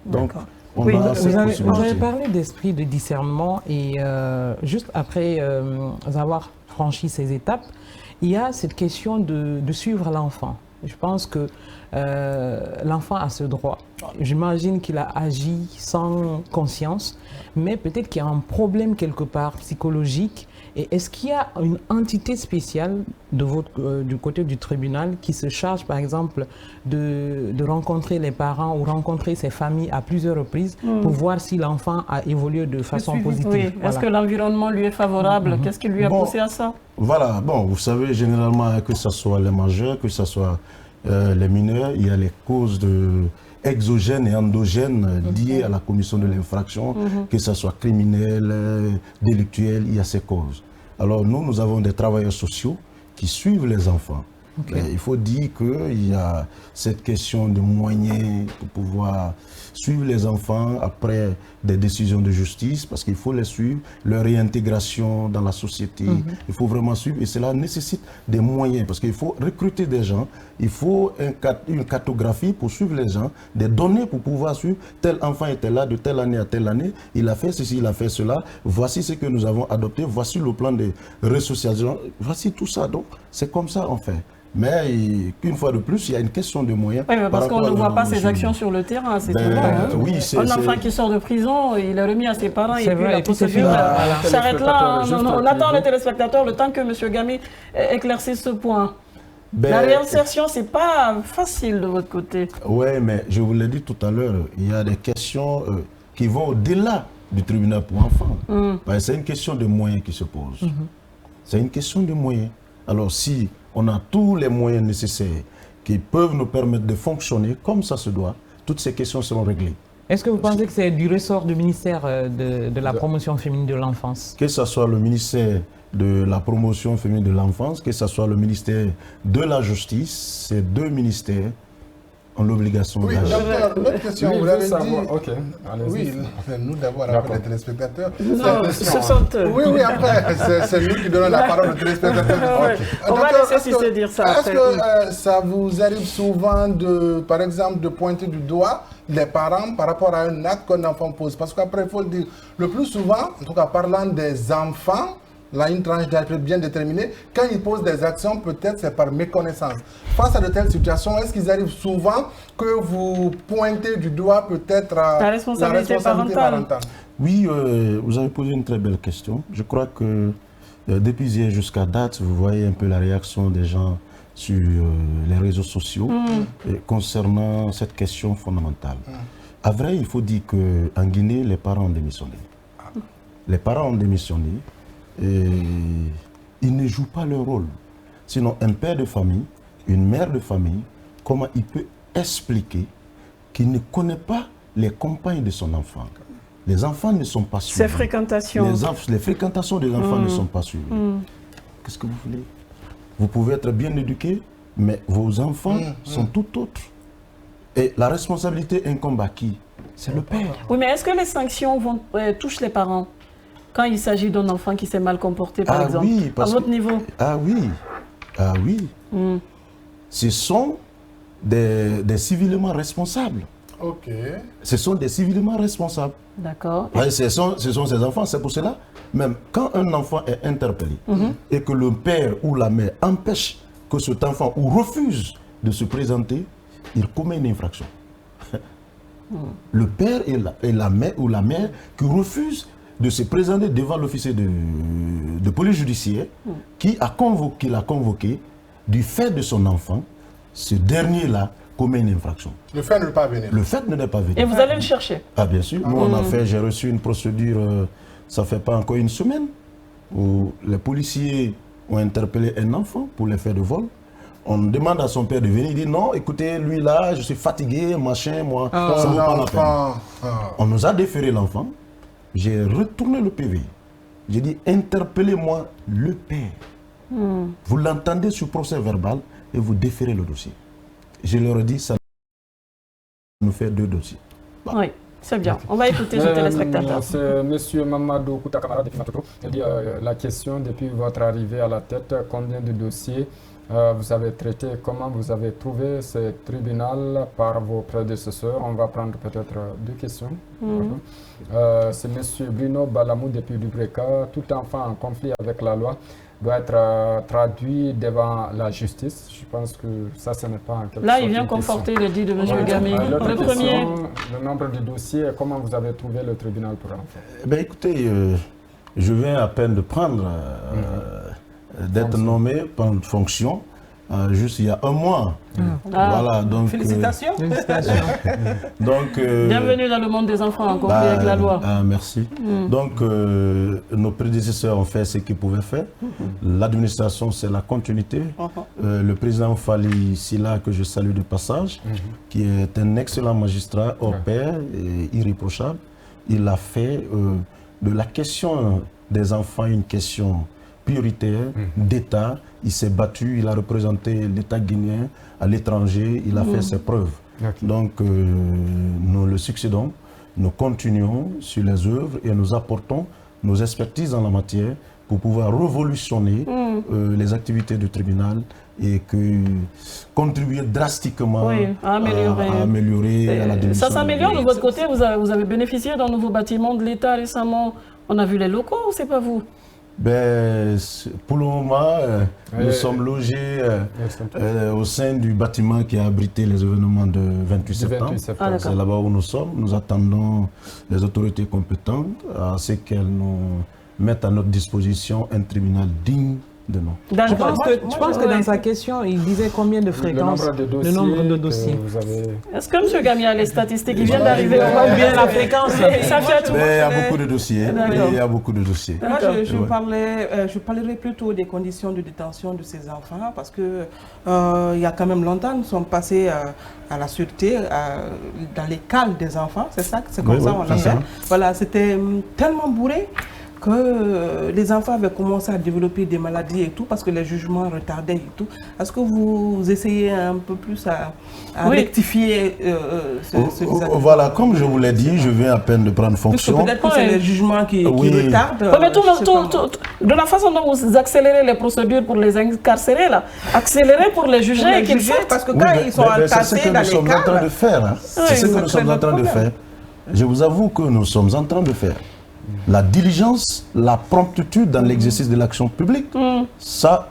Donc, vous avez parlé d'esprit de discernement et juste après avoir franchi ces étapes, il y a cette question de suivre l'enfant. Je pense que l'enfant a ce droit. J'imagine qu'il a agi sans conscience, mais peut-être qu'il y a un problème quelque part psychologique. Et est-ce qu'il y a une entité spéciale du côté du tribunal qui se charge, par exemple, de rencontrer les parents ou rencontrer ses familles à plusieurs reprises pour voir si l'enfant a évolué de façon positive? Oui. Voilà. Est-ce que l'environnement lui est favorable? Qu'est-ce qui lui a poussé à ça? Voilà, vous savez, généralement, que ce soit les majeurs, que ce soit les mineurs, il y a les causes exogènes et endogènes liées à la commission de l'infraction, que ce soit criminel, délictuel, il y a ces causes. Alors nous avons des travailleurs sociaux qui suivent les enfants. Il faut dire qu'il y a cette question de moyens pour pouvoir suivre les enfants après des décisions de justice, parce qu'il faut les suivre, leur réintégration dans la société, il faut vraiment suivre, et cela nécessite des moyens, parce qu'il faut recruter des gens, il faut une cartographie pour suivre les gens, des données pour pouvoir suivre, tel enfant était là de telle année à telle année, il a fait ceci, il a fait cela, voici ce que nous avons adopté, voici le plan de resocialisation, voici tout ça, donc c'est comme ça en fait. Mais une fois de plus, il y a une question de moyens. Oui, mais parce qu'on ne voit pas ses actions sur le terrain, c'est tout. Oui, un enfant qui sort de prison, il est remis à ses parents et puis la procédure s'arrête là. On attend les téléspectateurs le temps que M. Gami éclaircisse ce point. La réinsertion, ce n'est pas facile de votre côté. Oui, mais je vous l'ai dit tout à l'heure, il y a des questions qui vont au-delà du tribunal pour enfants. C'est une question de moyens qui se pose. C'est une question de moyens. Alors si on a tous les moyens nécessaires qui peuvent nous permettre de fonctionner comme ça se doit, toutes ces questions seront réglées. Est-ce que vous pensez que c'est du ressort du ministère de la promotion féminine de l'enfance? Que ce soit le ministère de la promotion féminine de l'enfance, que ce soit le ministère de la justice, ces deux ministères ont l'obligation d'agir. Oui, l'autre question, vous l'avez dit. Ok, oui, nous d'abord, après les téléspectateurs. Non, ce sont eux. Oui, après, c'est nous qui donnons la parole aux téléspectateurs. On va laisser se dire ça après. Est-ce que ça vous arrive souvent, par exemple, de pointer du doigt les parents par rapport à un acte qu'un enfant pose? Parce qu'après, il faut le dire, le plus souvent, en tout cas parlant des enfants, là, une tranche d'âge bien déterminée, quand ils posent des actions, peut-être c'est par méconnaissance. Face à de telles situations, est-ce qu'il arrive souvent que vous pointez du doigt peut-être la responsabilité parentale? Oui, vous avez posé une très belle question. Je crois que depuis hier jusqu'à date, vous voyez un peu la réaction des gens sur les réseaux sociaux concernant cette question fondamentale. À vrai, il faut dire qu'en Guinée, les parents ont démissionné. Les parents ont démissionné. Et ils ne jouent pas leur rôle. Sinon, un père de famille, une mère de famille, comment il peut expliquer qu'il ne connaît pas les compagnes de son enfant? Les enfants ne sont pas suivis. Ses fréquentations. Les fréquentations des enfants ne sont pas suivies. Qu'est-ce que vous voulez? Vous pouvez être bien éduqué, mais vos enfants sont tout autres. Et la responsabilité incombe à qui? C'est le père. Oui, mais est-ce que les sanctions touchent les parents? Quand il s'agit d'un enfant qui s'est mal comporté, par exemple, oui, à votre niveau? Ah oui. Ce sont des civilement responsables. Ok. Ce sont des civilement responsables. D'accord. Ce sont ces enfants, c'est pour cela, même quand un enfant est interpellé et que le père ou la mère empêche que cet enfant ou refuse de se présenter, il commet une infraction. Le père et la mère ou la mère qui refusent de se présenter devant l'officier de police judiciaire qui l'a convoqué du fait de son enfant. Ce dernier-là commet une infraction. Le fait de ne pas venir. Le fait de ne pas venir. Et vous allez le chercher? Ah bien sûr. Nous j'ai reçu une procédure, ça fait pas encore une semaine, où les policiers ont interpellé un enfant pour les faits de vol. On demande à son père de venir, il dit non, écoutez, lui là, je suis fatigué, machin, moi, ça ne vaut pas la peine. On nous a déféré l'enfant, j'ai retourné le PV. J'ai dit, interpellez-moi le père. Vous l'entendez sur procès verbal et vous déférez le dossier. Je leur ai dit, ça nous fait 2 dossiers. Bah. Oui, c'est bien. On va écouter ce téléspectateur. C'est M. Mamadou Koutakamara depuis Matoto. Il dit la question, depuis votre arrivée à la tête, combien de dossiers vous avez traité, comment vous avez trouvé ce tribunal par vos prédécesseurs? On va prendre peut-être 2 questions. C'est M. Bruno Balamou depuis Lubreka. Tout enfant en conflit avec la loi doit être traduit devant la justice. Je pense que ça, ce n'est pas en quelque sorte. Là, il vient conforter le dit de M. Gami. Le premier. Le nombre de dossiers, comment vous avez trouvé le tribunal pour enfants? Ben, écoutez, je viens à peine de prendre, d'être nommé par une fonction, juste il y a 1 mois. Voilà, donc, félicitations. Donc, bienvenue dans le monde des enfants en conflit avec la loi. Merci. Donc, nos prédécesseurs ont fait ce qu'ils pouvaient faire. L'administration, c'est la continuité. Le président Fally Silla, que je salue de passage, qui est un excellent magistrat hors pair et irréprochable, il a fait de la question des enfants une question prioritaire d'État. Il s'est battu, il a représenté l'État guinéen à l'étranger, il a fait ses preuves. Donc nous le succédons, nous continuons sur les œuvres et nous apportons nos expertises en la matière pour pouvoir révolutionner les activités du tribunal et contribuer drastiquement à améliorer à la démission. Ça s'améliore de votre côté, vous avez bénéficié d'un nouveau bâtiment de l'État récemment. On a vu les locaux ou c'est pas vous? Ben, pour le moment, nous sommes logés au sein du bâtiment qui a abrité les événements de 28 septembre. C'est là-bas où nous sommes. Nous attendons les autorités compétentes à ce qu'elles nous mettent à notre disposition un tribunal digne de nous. Je pense que dans sa question, il disait combien de fréquences, le nombre de dossiers. Est-ce que M. Gami a les statistiques? Il vient d'arriver. Bien la fréquence. Il y a beaucoup de dossiers. Il y a beaucoup de dossiers. Moi, je parlerai plutôt des conditions de détention de ces enfants parce que il y a quand même longtemps, nous sommes passés à la sûreté, dans les cales des enfants. C'est ça, c'est comme ça on l'appelle. Voilà, c'était tellement bourré que les enfants avaient commencé à développer des maladies et tout parce que les jugements retardaient et tout. Est-ce que vous essayez un peu plus à rectifier ce Voilà, comme je vous l'ai dit, je viens à peine de prendre fonction. Peut-être que c'est les jugements qui retardent. Mais de la façon dont vous accélérez les procédures pour les incarcérer, là, accélérez pour les juger et qu'ils fassent. Parce que quand ils sont entassés dans les cas... C'est ce que nous sommes en train de faire. C'est ce que nous sommes en train de faire. Je vous avoue que nous sommes en train de faire. La diligence, la promptitude dans l'exercice de l'action publique, ça,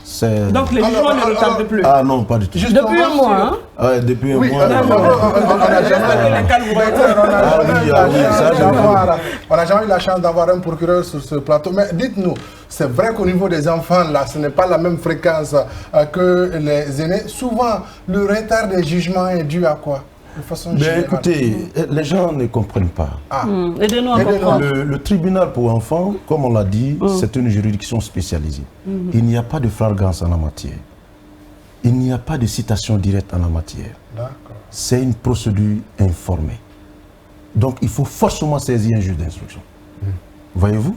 c'est... Donc les jugements ne retardent plus? Ah non, pas du tout. Juste depuis 1 mois, hein? Ouais, depuis 1 mois. On n'a jamais eu la chance d'avoir un procureur sur ce plateau. Mais dites-nous, c'est vrai qu'au niveau des enfants, là, ce n'est pas la même fréquence que les aînés. Souvent, le retard des jugements est dû à quoi? Mais écoutez, les gens ne comprennent pas. Aidez-nous à comprendre. Le tribunal pour enfants, comme on l'a dit, c'est une juridiction spécialisée. Il n'y a pas de flagrance en la matière. Il n'y a pas de citation directe en la matière. C'est une procédure informée. Donc il faut forcément saisir un juge d'instruction. Voyez-vous?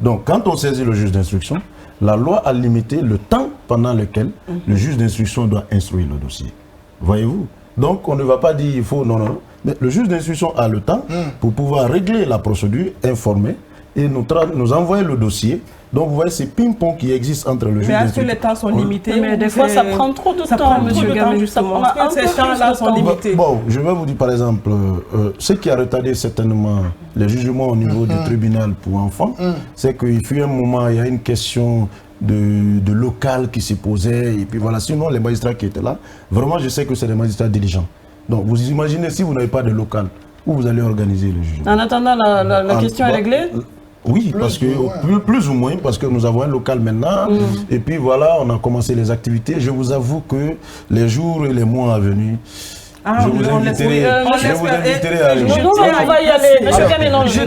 Donc quand on saisit le juge d'instruction, la loi a limité le temps pendant lequel le juge d'instruction doit instruire le dossier. Voyez-vous? Donc, on ne va pas dire il faut, non. Mais le juge d'instruction a le temps pour pouvoir régler la procédure, informer et nous envoyer le dossier. Donc, vous voyez, c'est ping-pong qui existe entre le juge d'instruction. Mais est-ce que les temps sont limités? Mais des fois, ça prend trop de temps, monsieur Gami, justement. Ces temps-là sont limités. Bon, je vais vous dire, par exemple, ce qui a retardé certainement les jugements au niveau du tribunal pour enfants, c'est qu'il fut un moment, il y a une question de local qui s'est posé, et puis voilà, sinon les magistrats qui étaient là, vraiment je sais que c'est des magistrats diligents. Donc vous imaginez si vous n'avez pas de local, où vous allez organiser le jugement. En attendant, la question est réglée? Oui, parce que plus ou moins, parce que nous avons un local maintenant, et puis voilà, on a commencé les activités. Je vous avoue que les jours et les mois à venir, je vous inviterai à aller. On va y aller. Monsieur Kamenon, je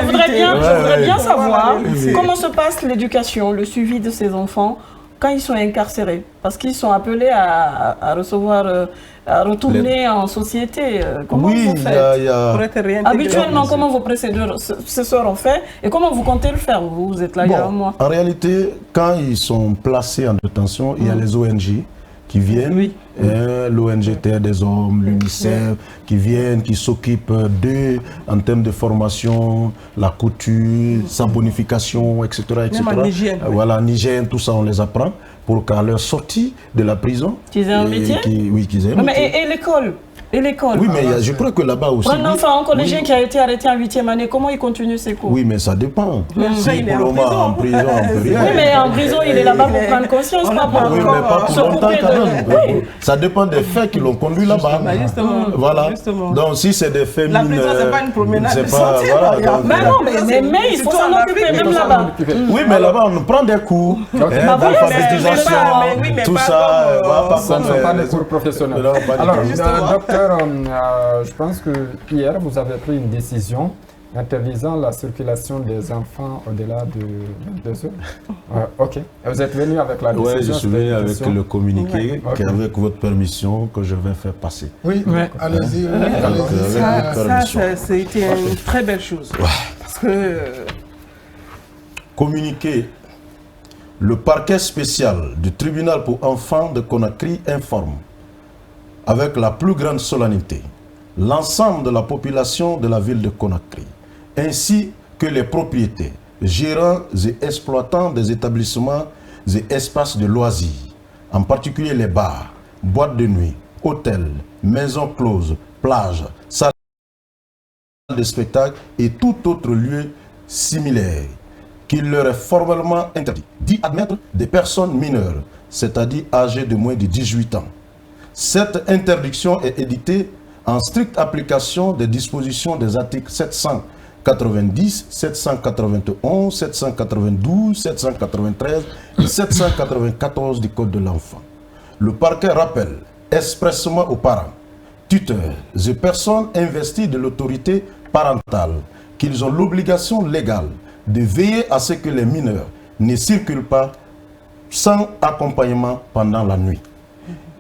voudrais bien savoir comment se passe l'éducation, le suivi de ces enfants quand ils sont incarcérés, parce qu'ils sont appelés à recevoir, à retourner en société. Comment vous faites? Habituellement, comment vos prédécesseurs ont fait et comment vous comptez le faire? Vous êtes là il y a un mois. En réalité, quand ils sont placés en détention, il y a les ONG qui viennent, l'ONG Terre des Hommes, l'UNICEF, qui viennent, qui s'occupent d'eux en termes de formation, la couture, sa bonification, etc. Voilà, en hygiène, tout ça, on les apprend pour qu'à leur sortie de la prison... Qu'ils aient un métier? Oui, qu'ils aient un métier. Et l'école? Et l'école? Oui, mais je crois que là-bas aussi... Un enfant, un collégien qui a été arrêté en 8e année, comment il continue ses cours? Oui, mais ça dépend. Si il est en prison, on peut rien. Oui, mais en prison, il est là-bas pour prendre conscience, pas pour mais pas pour longtemps quand même. Ça dépend des faits qui l'ont conduit là-bas. Voilà. Donc si c'est des faits mineurs... La prison, c'est pas une promenade. C'est pas... Voilà. Mais il faut s'en occuper même là-bas. Oui, mais là-bas, on prend des cours. D'alphabétisation, tout ça. Ce ne sont pas des cours professionnels. Alors, docteur, je pense que hier, vous avez pris une décision interdisant la circulation des enfants au-delà de 22 heures. Ok. Et vous êtes venu avec la décision? Oui, je suis venu avec le communiqué, avec votre permission, que je vais faire passer. Oui, allez-y. Ça, c'était une très belle chose. Parce que... Communiqué. Le parquet spécial du tribunal pour enfants de Conakry informe avec la plus grande solennité l'ensemble de la population de la ville de Conakry, ainsi que les propriétaires, gérants et exploitants des établissements et espaces de loisirs, en particulier les bars, boîtes de nuit, hôtels, maisons closes, plages, salles de spectacle et tout autre lieu similaire, qu'il leur est formellement interdit d'y admettre des personnes mineures, c'est-à-dire âgées de moins de 18 ans. Cette interdiction est édictée en stricte application des dispositions des articles 790, 791, 792, 793 et 794 du Code de l'enfant. Le parquet rappelle expressément aux parents, tuteurs et personnes investies de l'autorité parentale qu'ils ont l'obligation légale de veiller à ce que les mineurs ne circulent pas sans accompagnement pendant la nuit.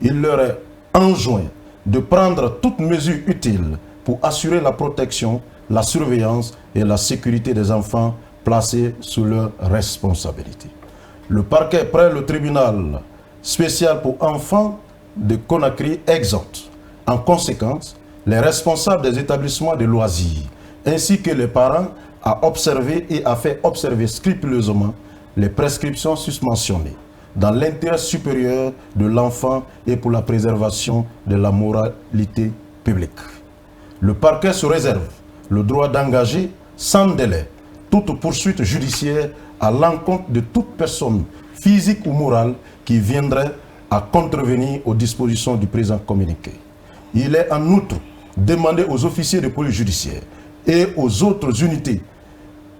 Il leur est enjoint de prendre toutes mesures utiles pour assurer la protection, la surveillance et la sécurité des enfants placés sous leur responsabilité. Le parquet près le tribunal spécial pour enfants de Conakry exhorte, en conséquence, les responsables des établissements de loisirs ainsi que les parents à observer et à faire observer scrupuleusement les prescriptions susmentionnées dans l'intérêt supérieur de l'enfant et pour la préservation de la moralité publique. Le parquet se réserve le droit d'engager sans délai toute poursuite judiciaire à l'encontre de toute personne physique ou morale qui viendrait à contrevenir aux dispositions du présent communiqué. Il est en outre demandé aux officiers de police judiciaire et aux autres unités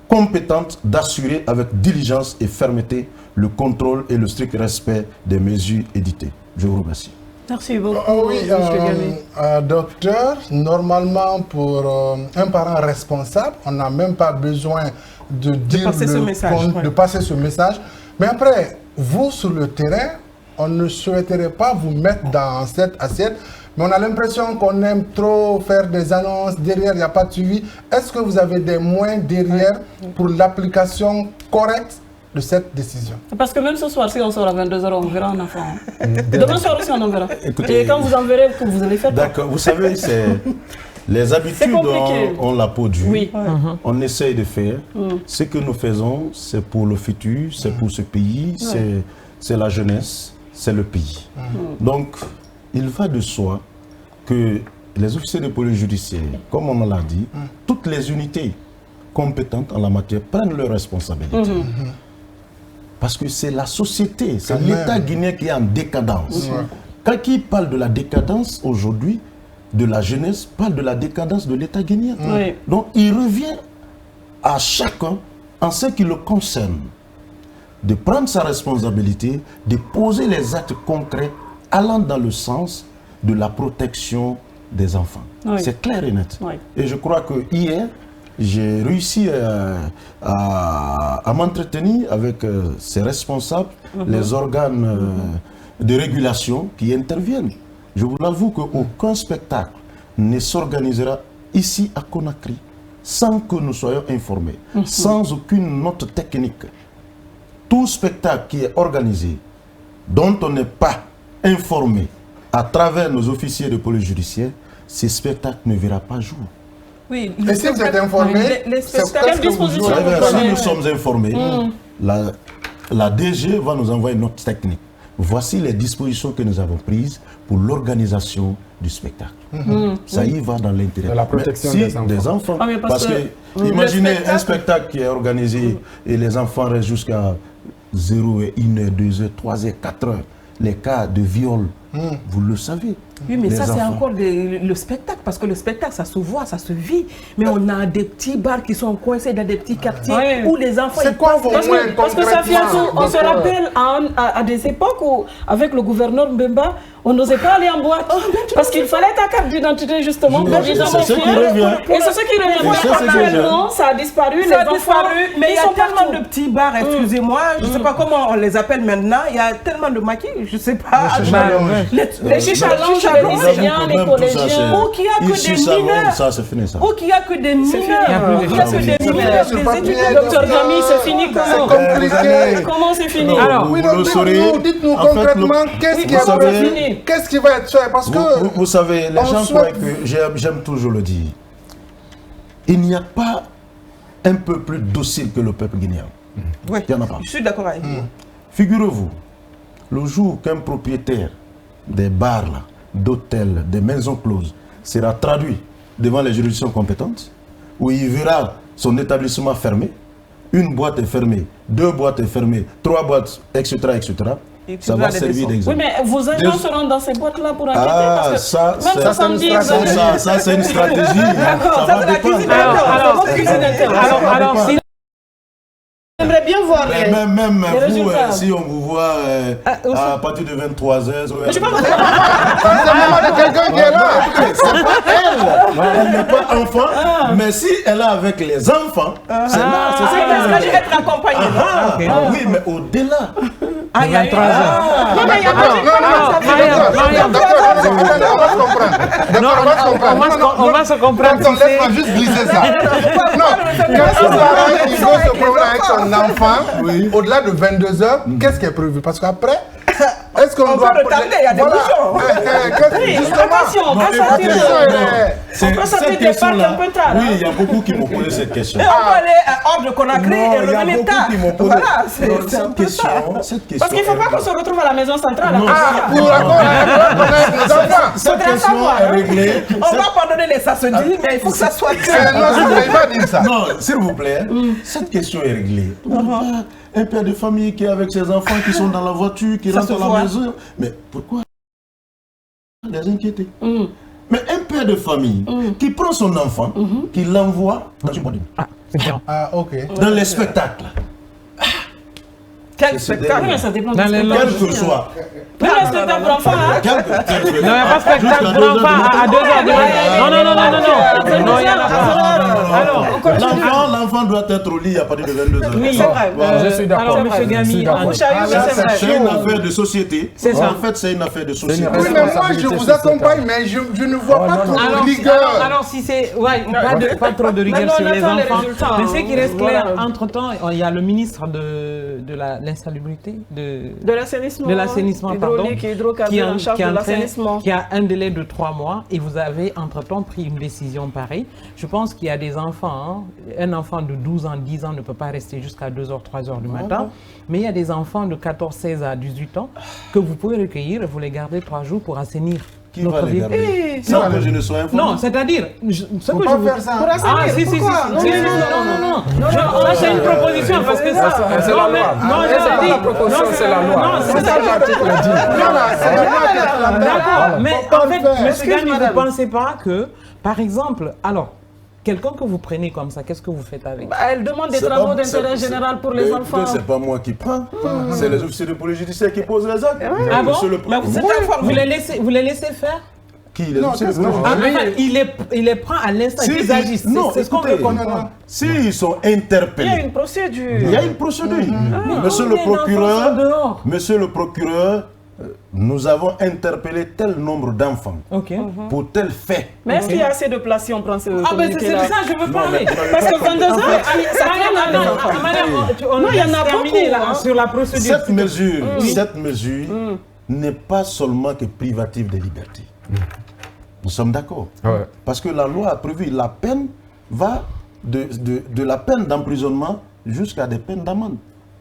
compétentes d'assurer avec diligence et fermeté le contrôle et le strict respect des mesures éditées. Je vous remercie. Merci beaucoup. Oui, docteur, normalement pour un parent responsable, on n'a même pas besoin de passer ce message. Mais après, vous sur le terrain, on ne souhaiterait pas vous mettre dans cette assiette. Mais on a l'impression qu'on aime trop faire des annonces, derrière il n'y a pas de suivi. Est-ce que vous avez des moyens derrière pour l'application correcte de cette décision? Parce que même ce soir, si on sort à 22h, on verra un enfant. Demain soir aussi, on en verra. Écoutez, et quand vous en verrez, vous allez faire. D'accord, vous savez, les habitudes ont la peau dure. Oui. On essaye de faire. Ce que nous faisons, c'est pour le futur, c'est pour ce pays, c'est la jeunesse, c'est le pays. Donc, il va de soi que les officiers de police judiciaire, comme on l'a dit, toutes les unités compétentes en la matière prennent leurs responsabilités. Parce que c'est la société, c'est l'État guinéen qui est en décadence. Quand il parle de la décadence aujourd'hui, de la jeunesse parle de la décadence de l'État guinéen. Oui. Donc il revient à chacun, en ce qui le concerne, de prendre sa responsabilité, de poser les actes concrets allant dans le sens de la protection des enfants. Oui. C'est clair et net. Oui. Et je crois que hier, j'ai réussi à m'entretenir avec ces responsables, les organes de régulation qui interviennent. Je vous l'avoue qu'aucun spectacle ne s'organisera ici à Conakry sans que nous soyons informés, sans aucune note technique. Tout spectacle qui est organisé, dont on n'est pas informé à travers nos officiers de police judiciaire, ces spectacles ne verra pas jour. Oui, Et si vous êtes informé, les c'est spectacles qu'est-ce que vous disposition jouez? Si nous sommes informés, la DG va nous envoyer une note technique. Voici les dispositions que nous avons prises pour l'organisation du spectacle. Ça y va dans l'intérêt. De la protection des enfants. Ah, mais parce que imaginez un spectacle qui est organisé et les enfants restent jusqu'à 0 et 1 heure, 2 heures, 3 heures, 4 heures. Les cas de viol, vous le savez. Oui, mais les ça, c'est enfants. encore le spectacle, parce que le spectacle, ça se voit, ça se vit. Mais on a des petits bars qui sont coincés dans des petits quartiers Ouais. où les enfants... C'est quoi vos moyens Parce que ça concrètement? on se rappelle à des époques où, avec le gouverneur Mbemba, on n'osait pas aller en boîte. Parce qu'il fallait ta carte d'identité, justement. C'est ce qui revient. Et c'est ce qui revient. Et c'est ce qui Actuellement, ça a disparu. Ça a les enfants, disparu, mais il y a sont tellement partout. de petits bars, excusez-moi, je ne sais pas comment on les appelle maintenant, il y a tellement de maquis, je ne sais pas. Les chicha lounge, les lycéens, les collégiens. Ou qu'il y a que des mineurs. Ça, c'est fini ça. Ou qu'il y a que des mineurs. Il y a que des mineurs, des étudiants. Docteur Gami, c'est fini comment? Compliqué. Comment c'est fini? Alors, Oui, vous non, le saurez. dites-nous En fait, concrètement qu'est-ce qui vous savez- est qu'est-ce qui va être fait, parce que Vous savez, les on gens souhaite- croient que j'aime toujours le dire. Il n'y a pas un peu plus docile que le peuple guinéen. Oui, Il n'y en a pas. je suis d'accord avec vous. Figurez-vous, le jour qu'un propriétaire des bars, là, d'hôtels, des maisons closes sera traduit devant les juridictions compétentes, où il verra son établissement fermé, une boîte est fermée, 2 boîtes est fermées, 3 boîtes, etc., etc., Et tu ça dois va les servir descendre. Oui, d'exemple. mais vos agents Des- seront dans ces boîtes-là pour enquêter. Ah, Parce que ça, même c'est 70, ça, c'est une stratégie. Ça va dépendre. alors, si j'aimerais bien voir Mais les... même les vous, résultats. si on vous voit à partir de 23h, Je sais pas pourquoi. c'est vraiment de quelqu'un qui est là. c'est pas elle. Elle n'est pas enfant, mais si elle est avec les enfants, c'est là, c'est ça. Parce que je vais être accompagnée. Oui, mais au-delà. Aïe, aïe, 23 heures. Non, mais il y a pas On va se comprendre. Donc, laisse-moi juste glisser ça. Non, quand son parent il veut se promener avec son enfant, au-delà de 22 heures, qu'est-ce qui est prévu? Parce qu'après, est-ce qu'on On doit... peut retarder, il y a des bouchons. Attention, pas sortir C'est- on peut sortir cette des parcs question-là, un peu tard. Oui, il y a beaucoup qui m'ont posé cette question. Et on peut aller hors de Conakry et Non, il y a revenir beaucoup tard. qui m'ont posé Voilà, Non, c'est un cette peu question. ça. Cette question. Parce qu'il ne faut pas qu'on se retrouve à la maison centrale. Non, Ah, pour connaître les enfants. cette faudrait question savoir, est hein. réglée. On va pardonner les sassodis, mais il faut que ça soit Non, clair. il va dire ça. Non, s'il vous plaît, cette question est réglée. On n'a pas un père de famille qui est avec ses enfants qui sont dans la voiture, qui Ça rentre se à voit. la maison. Mais pourquoi les inquiéter? Mais un père de famille qui prend son enfant, qui l'envoie dans une boîte de nuit, Ah, ok. dans les spectacles, Quel C'est spectacle. Oui, mais ça dépend Dans du les spectacle. quel que soit. Même le spectacle pour enfants, hein. Quel spectacle. Non, il n'y a pas de spectacle pour enfants à 2h du matin. Non, non, non, non, non, non. Non, il n'y en a pas. Alors, L'enfant doit être au lit à partir de 22h. oui, C'est vrai. Je suis d'accord. Alors, M. Gami, Au chariot, c'est vrai. C'est une affaire de société. C'est ça. En fait, c'est une affaire de société. une Oui, mais moi, je responsabilité vous sociétale. accompagne, mais je ne vois pas trop de rigueur. alors, si c'est... Ouais, pas trop de rigueur Maintenant, sur on les attend les enfants. résultats, Mais ce qui reste voilà. clair, entre-temps, il y a le ministre de l'insalubrité, De l'assainissement. de l'assainissement, pardon, Hydraulique et hydrocarbures en charge de l'assainissement. qui a un délai de 3 mois et vous avez entre-temps pris une décision pareille. Je pense qu'il y a des enfants, hein, un enfant de 12 ans, 10 ans ne peut pas rester jusqu'à 2h, 3h du matin, mais il y a des enfants de 14, 16 à 18 ans que vous pouvez recueillir et vous les gardez 3 jours pour assainir Qui va les garder? Sans que je ne sois informé. Non, c'est-à-dire, ce que je veux faire ça. Ah, si. Non. Ça, c'est une proposition parce que ça. C'est la loi. Non, c'est la proposition, c'est la loi. Non, c'est ça l'article dit. D'accord, mais en fait, M. Gami, vous ne pensez pas que, par exemple, alors, quelqu'un que vous prenez comme ça, qu'est-ce que vous faites avec? Elle demande des travaux d'intérêt général pour les enfants. C'est pas moi qui prends, c'est les officiers de police judiciaire qui posent les actes. Ah bon? Vous les laissez faire? Qui les officiers de police judiciaire? Il les prend à l'instant, ils agissent. C'est ce qu'on veut comprendre. S'ils sont interpellés. Il y a une procédure. Il y a une procédure. Monsieur le procureur, nous avons interpellé tel nombre d'enfants pour tel fait. Mais est-ce qu'il y a assez de place si on prend ce communiqué-là? Ah ben c'est ça, je veux parler. Parce que 22 ans, ça non, il y en a beaucoup sur la procédure. Cette mesure n'est pas seulement que privative des libertés. Nous sommes d'accord. Parce que la loi a prévu, la peine va de la peine d'emprisonnement jusqu'à des peines d'amende.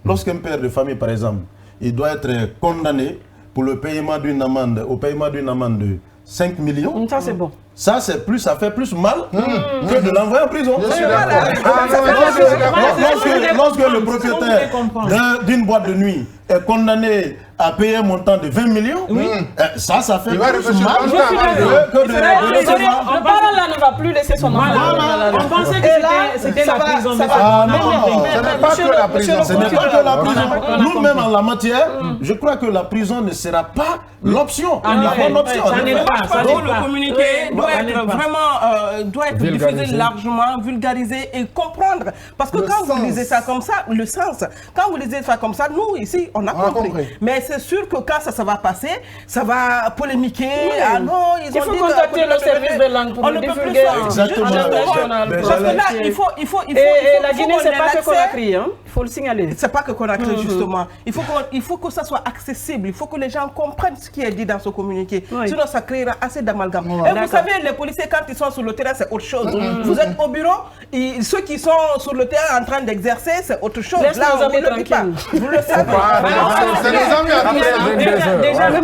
Lorsqu'un père de famille, par exemple, il doit être condamné pour le paiement d'une amende, au paiement d'une amende de 5 millions. Ça, c'est bon. Ça, c'est plus, ça fait plus mal que de l'envoyer en prison. Lorsque le propriétaire d'une boîte de nuit est condamné à payer un montant de 20 millions, ça fait plus mal que de le parent là ne va plus laisser son enfant. On pensait que c'était la prison. Ah non, ce n'est pas que la prison. Ce n'est pas que la prison. Nous-mêmes en la matière, je crois que la prison ne sera pas l'option. La bonne option. Ça n'est pas. Le communiqué doit être diffusé largement, vulgarisé et comprendre. Parce que quand vous lisez ça comme ça, le sens, quand vous lisez ça comme ça, nous ici, on a compris. Mais c'est sûr que quand ça va passer, ça va polémiquer. Ah non, il faut contacter le service de langue pour le divulguer. Exactement. Parce que là, il faut. Et la Guinée, c'est pas que Conakry, hein. Il faut le signaler. C'est pas que Conakry, justement. Il faut que ça soit accessible. Il faut que les gens comprennent ce qui est dit dans ce communiqué. Sinon, ça créera assez d'amalgame. Et vous savez, les policiers, quand ils sont sur le terrain, c'est autre chose. Vous êtes au bureau, ceux qui sont sur le terrain en train d'exercer, c'est autre chose. Là, on ne le dit pas. Vous le savez. C'est les amis après.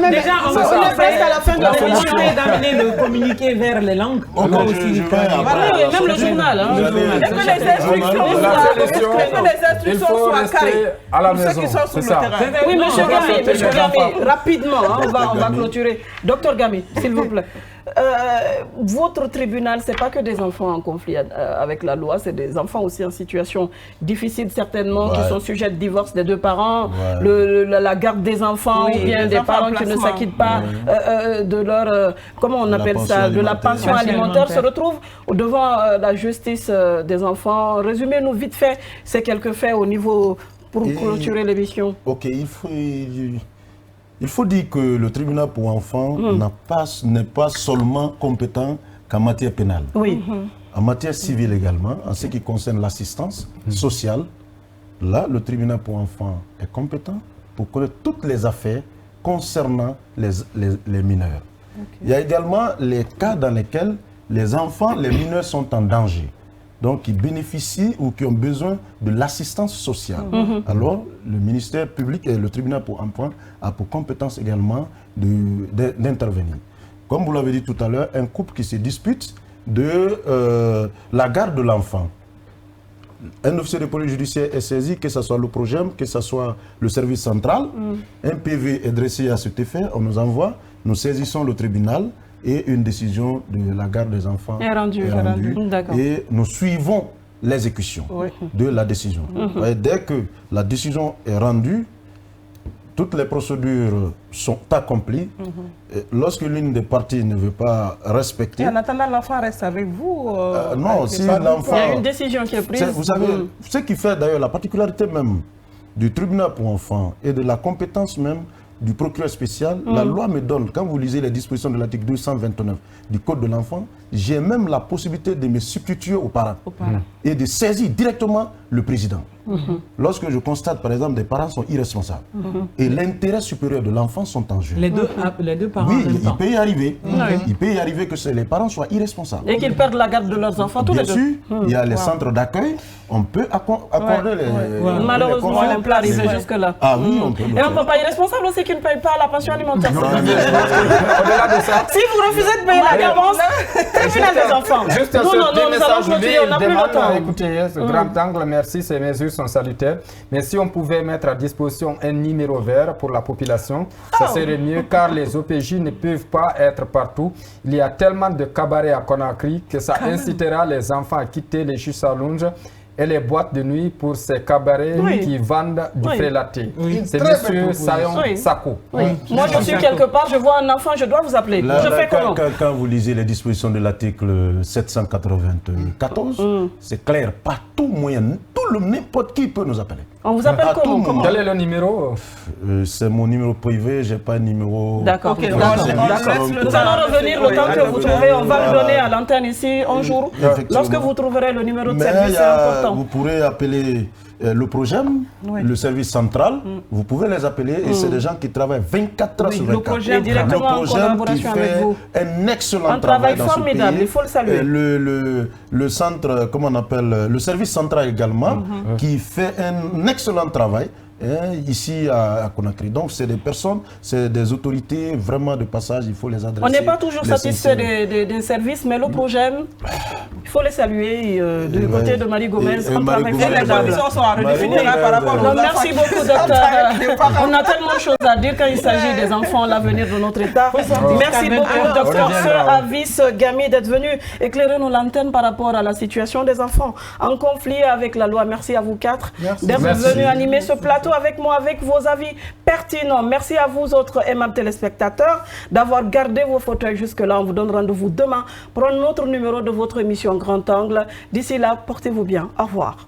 Déjà, on va presque à la fin de l'émission d'amener le communiqué vers les langues. Même le journal. Il faut rester à la maison. C'est ça. Oui, monsieur Gami, rapidement, on va clôturer. Docteur Gami, s'il vous plaît. Votre tribunal, ce n'est pas que des enfants en conflit avec la loi, c'est des enfants aussi en situation difficile certainement, qui sont sujets de divorce des deux parents, la garde des enfants, ou bien des parents qui ne s'acquittent pas de leur, comment on appelle ça, de la pension alimentaire, se retrouvent devant la justice des enfants. Résumez-nous vite fait ces quelques faits au niveau pour clôturer l'émission. Ok, il faut dire que le tribunal pour enfants n'est pas seulement compétent qu'en matière pénale. Oui. En matière civile également, en ce qui concerne l'assistance sociale, là, le tribunal pour enfants est compétent pour connaître toutes les affaires concernant les mineurs. Il y a également les cas dans lesquels les enfants, les mineurs sont en danger. Donc, qui bénéficient ou qui ont besoin de l'assistance sociale. Alors, le ministère public et le tribunal pour enfants a pour compétence également d'intervenir. Comme vous l'avez dit tout à l'heure, un couple qui se dispute de la garde de l'enfant. Un officier de police judiciaire est saisi, que ce soit le PROGEM, que ce soit le service central. Un PV est dressé à cet effet, on nous envoie, nous saisissons le tribunal, et une décision de la garde des enfants est rendue. Et nous suivons l'exécution de la décision. Et dès que la décision est rendue, toutes les procédures sont accomplies. Lorsque l'une des parties ne veut pas respecter... Et en attendant, l'enfant reste avec vous non, si l'enfant... Il y a une décision qui est prise. Vous savez, ce qui fait d'ailleurs la particularité même du tribunal pour enfants et de la compétence même du procureur spécial, la loi me donne, quand vous lisez les dispositions de l'article 229 du Code de l'enfant, j'ai même la possibilité de me substituer aux parents et de saisir directement le président. Lorsque je constate, par exemple, des parents sont irresponsables et l'intérêt supérieur de l'enfant sont en jeu. Les deux parents. Oui, il peut y arriver. Il peut y arriver que les parents soient irresponsables. Et qu'ils perdent la garde de leurs enfants tous les deux. Bien sûr, il y a les centres d'accueil. On peut accorder les... Malheureusement, on peut arriver jusque-là. Ah oui, on peut. Et un papa irresponsable aussi qui ne paye pas la pension alimentaire. Au-delà de ça... Si vous refusez de payer la dépense, tribunal des enfants. Juste nous allons continuer, on n'a plus le temps. Écoutez, ce grand angle, merci, ces mesures sont salutaires. Mais si on pouvait mettre à disposition un numéro vert pour la population, ça serait mieux car les OPJ ne peuvent pas être partout. Il y a tellement de cabarets à Conakry que ça incitera les enfants à quitter les Chussalunges et les boîtes de nuit pour ces cabarets qui vendent du frélaté. C'est M. Sayon Sako. Moi, je suis quelque part, je vois un enfant, je dois vous appeler. Je fais comment? Quand vous lisez les dispositions de l'article 794, c'est clair, par tout moyen, n'importe qui peut nous appeler. On vous appelle comment? Quel est le numéro? C'est mon numéro privé, je n'ai pas de numéro... D'accord. Nous allons revenir le temps que vous trouvez, on va le donner à l'antenne ici un jour. Lorsque vous trouverez le numéro de service, c'est important. Vous pourrez appeler le Progem, le service central, vous pouvez les appeler et c'est des gens qui travaillent 24 heures sur 24. Le Progem directement en collaboration avec vous. Un excellent un travail formidable, il faut le saluer. Le centre, comment on appelle, le service central également, qui fait un excellent travail. Ici à Conakry. Donc c'est des personnes, c'est des autorités vraiment de passage, il faut les adresser. On n'est pas toujours satisfait des services, mais le projet, il faut les saluer du côté de Marie Gomez. Les conditions sont à redéfinir par rapport aux enfants. Merci beaucoup, docteur. On a tellement de choses à dire quand il s'agit des enfants, l'avenir de notre État. Merci beaucoup, docteur Avis Gami, d'être venu éclairer nos lanternes par rapport à la situation des enfants en conflit avec la loi. Merci à vous quatre d'être venus animer ce plateau avec moi, avec vos avis pertinents. Merci à vous autres aimables téléspectateurs d'avoir gardé vos fauteuils jusque-là. On vous donne rendez-vous demain pour un autre numéro de votre émission Grand Angle. D'ici là, portez-vous bien. Au revoir.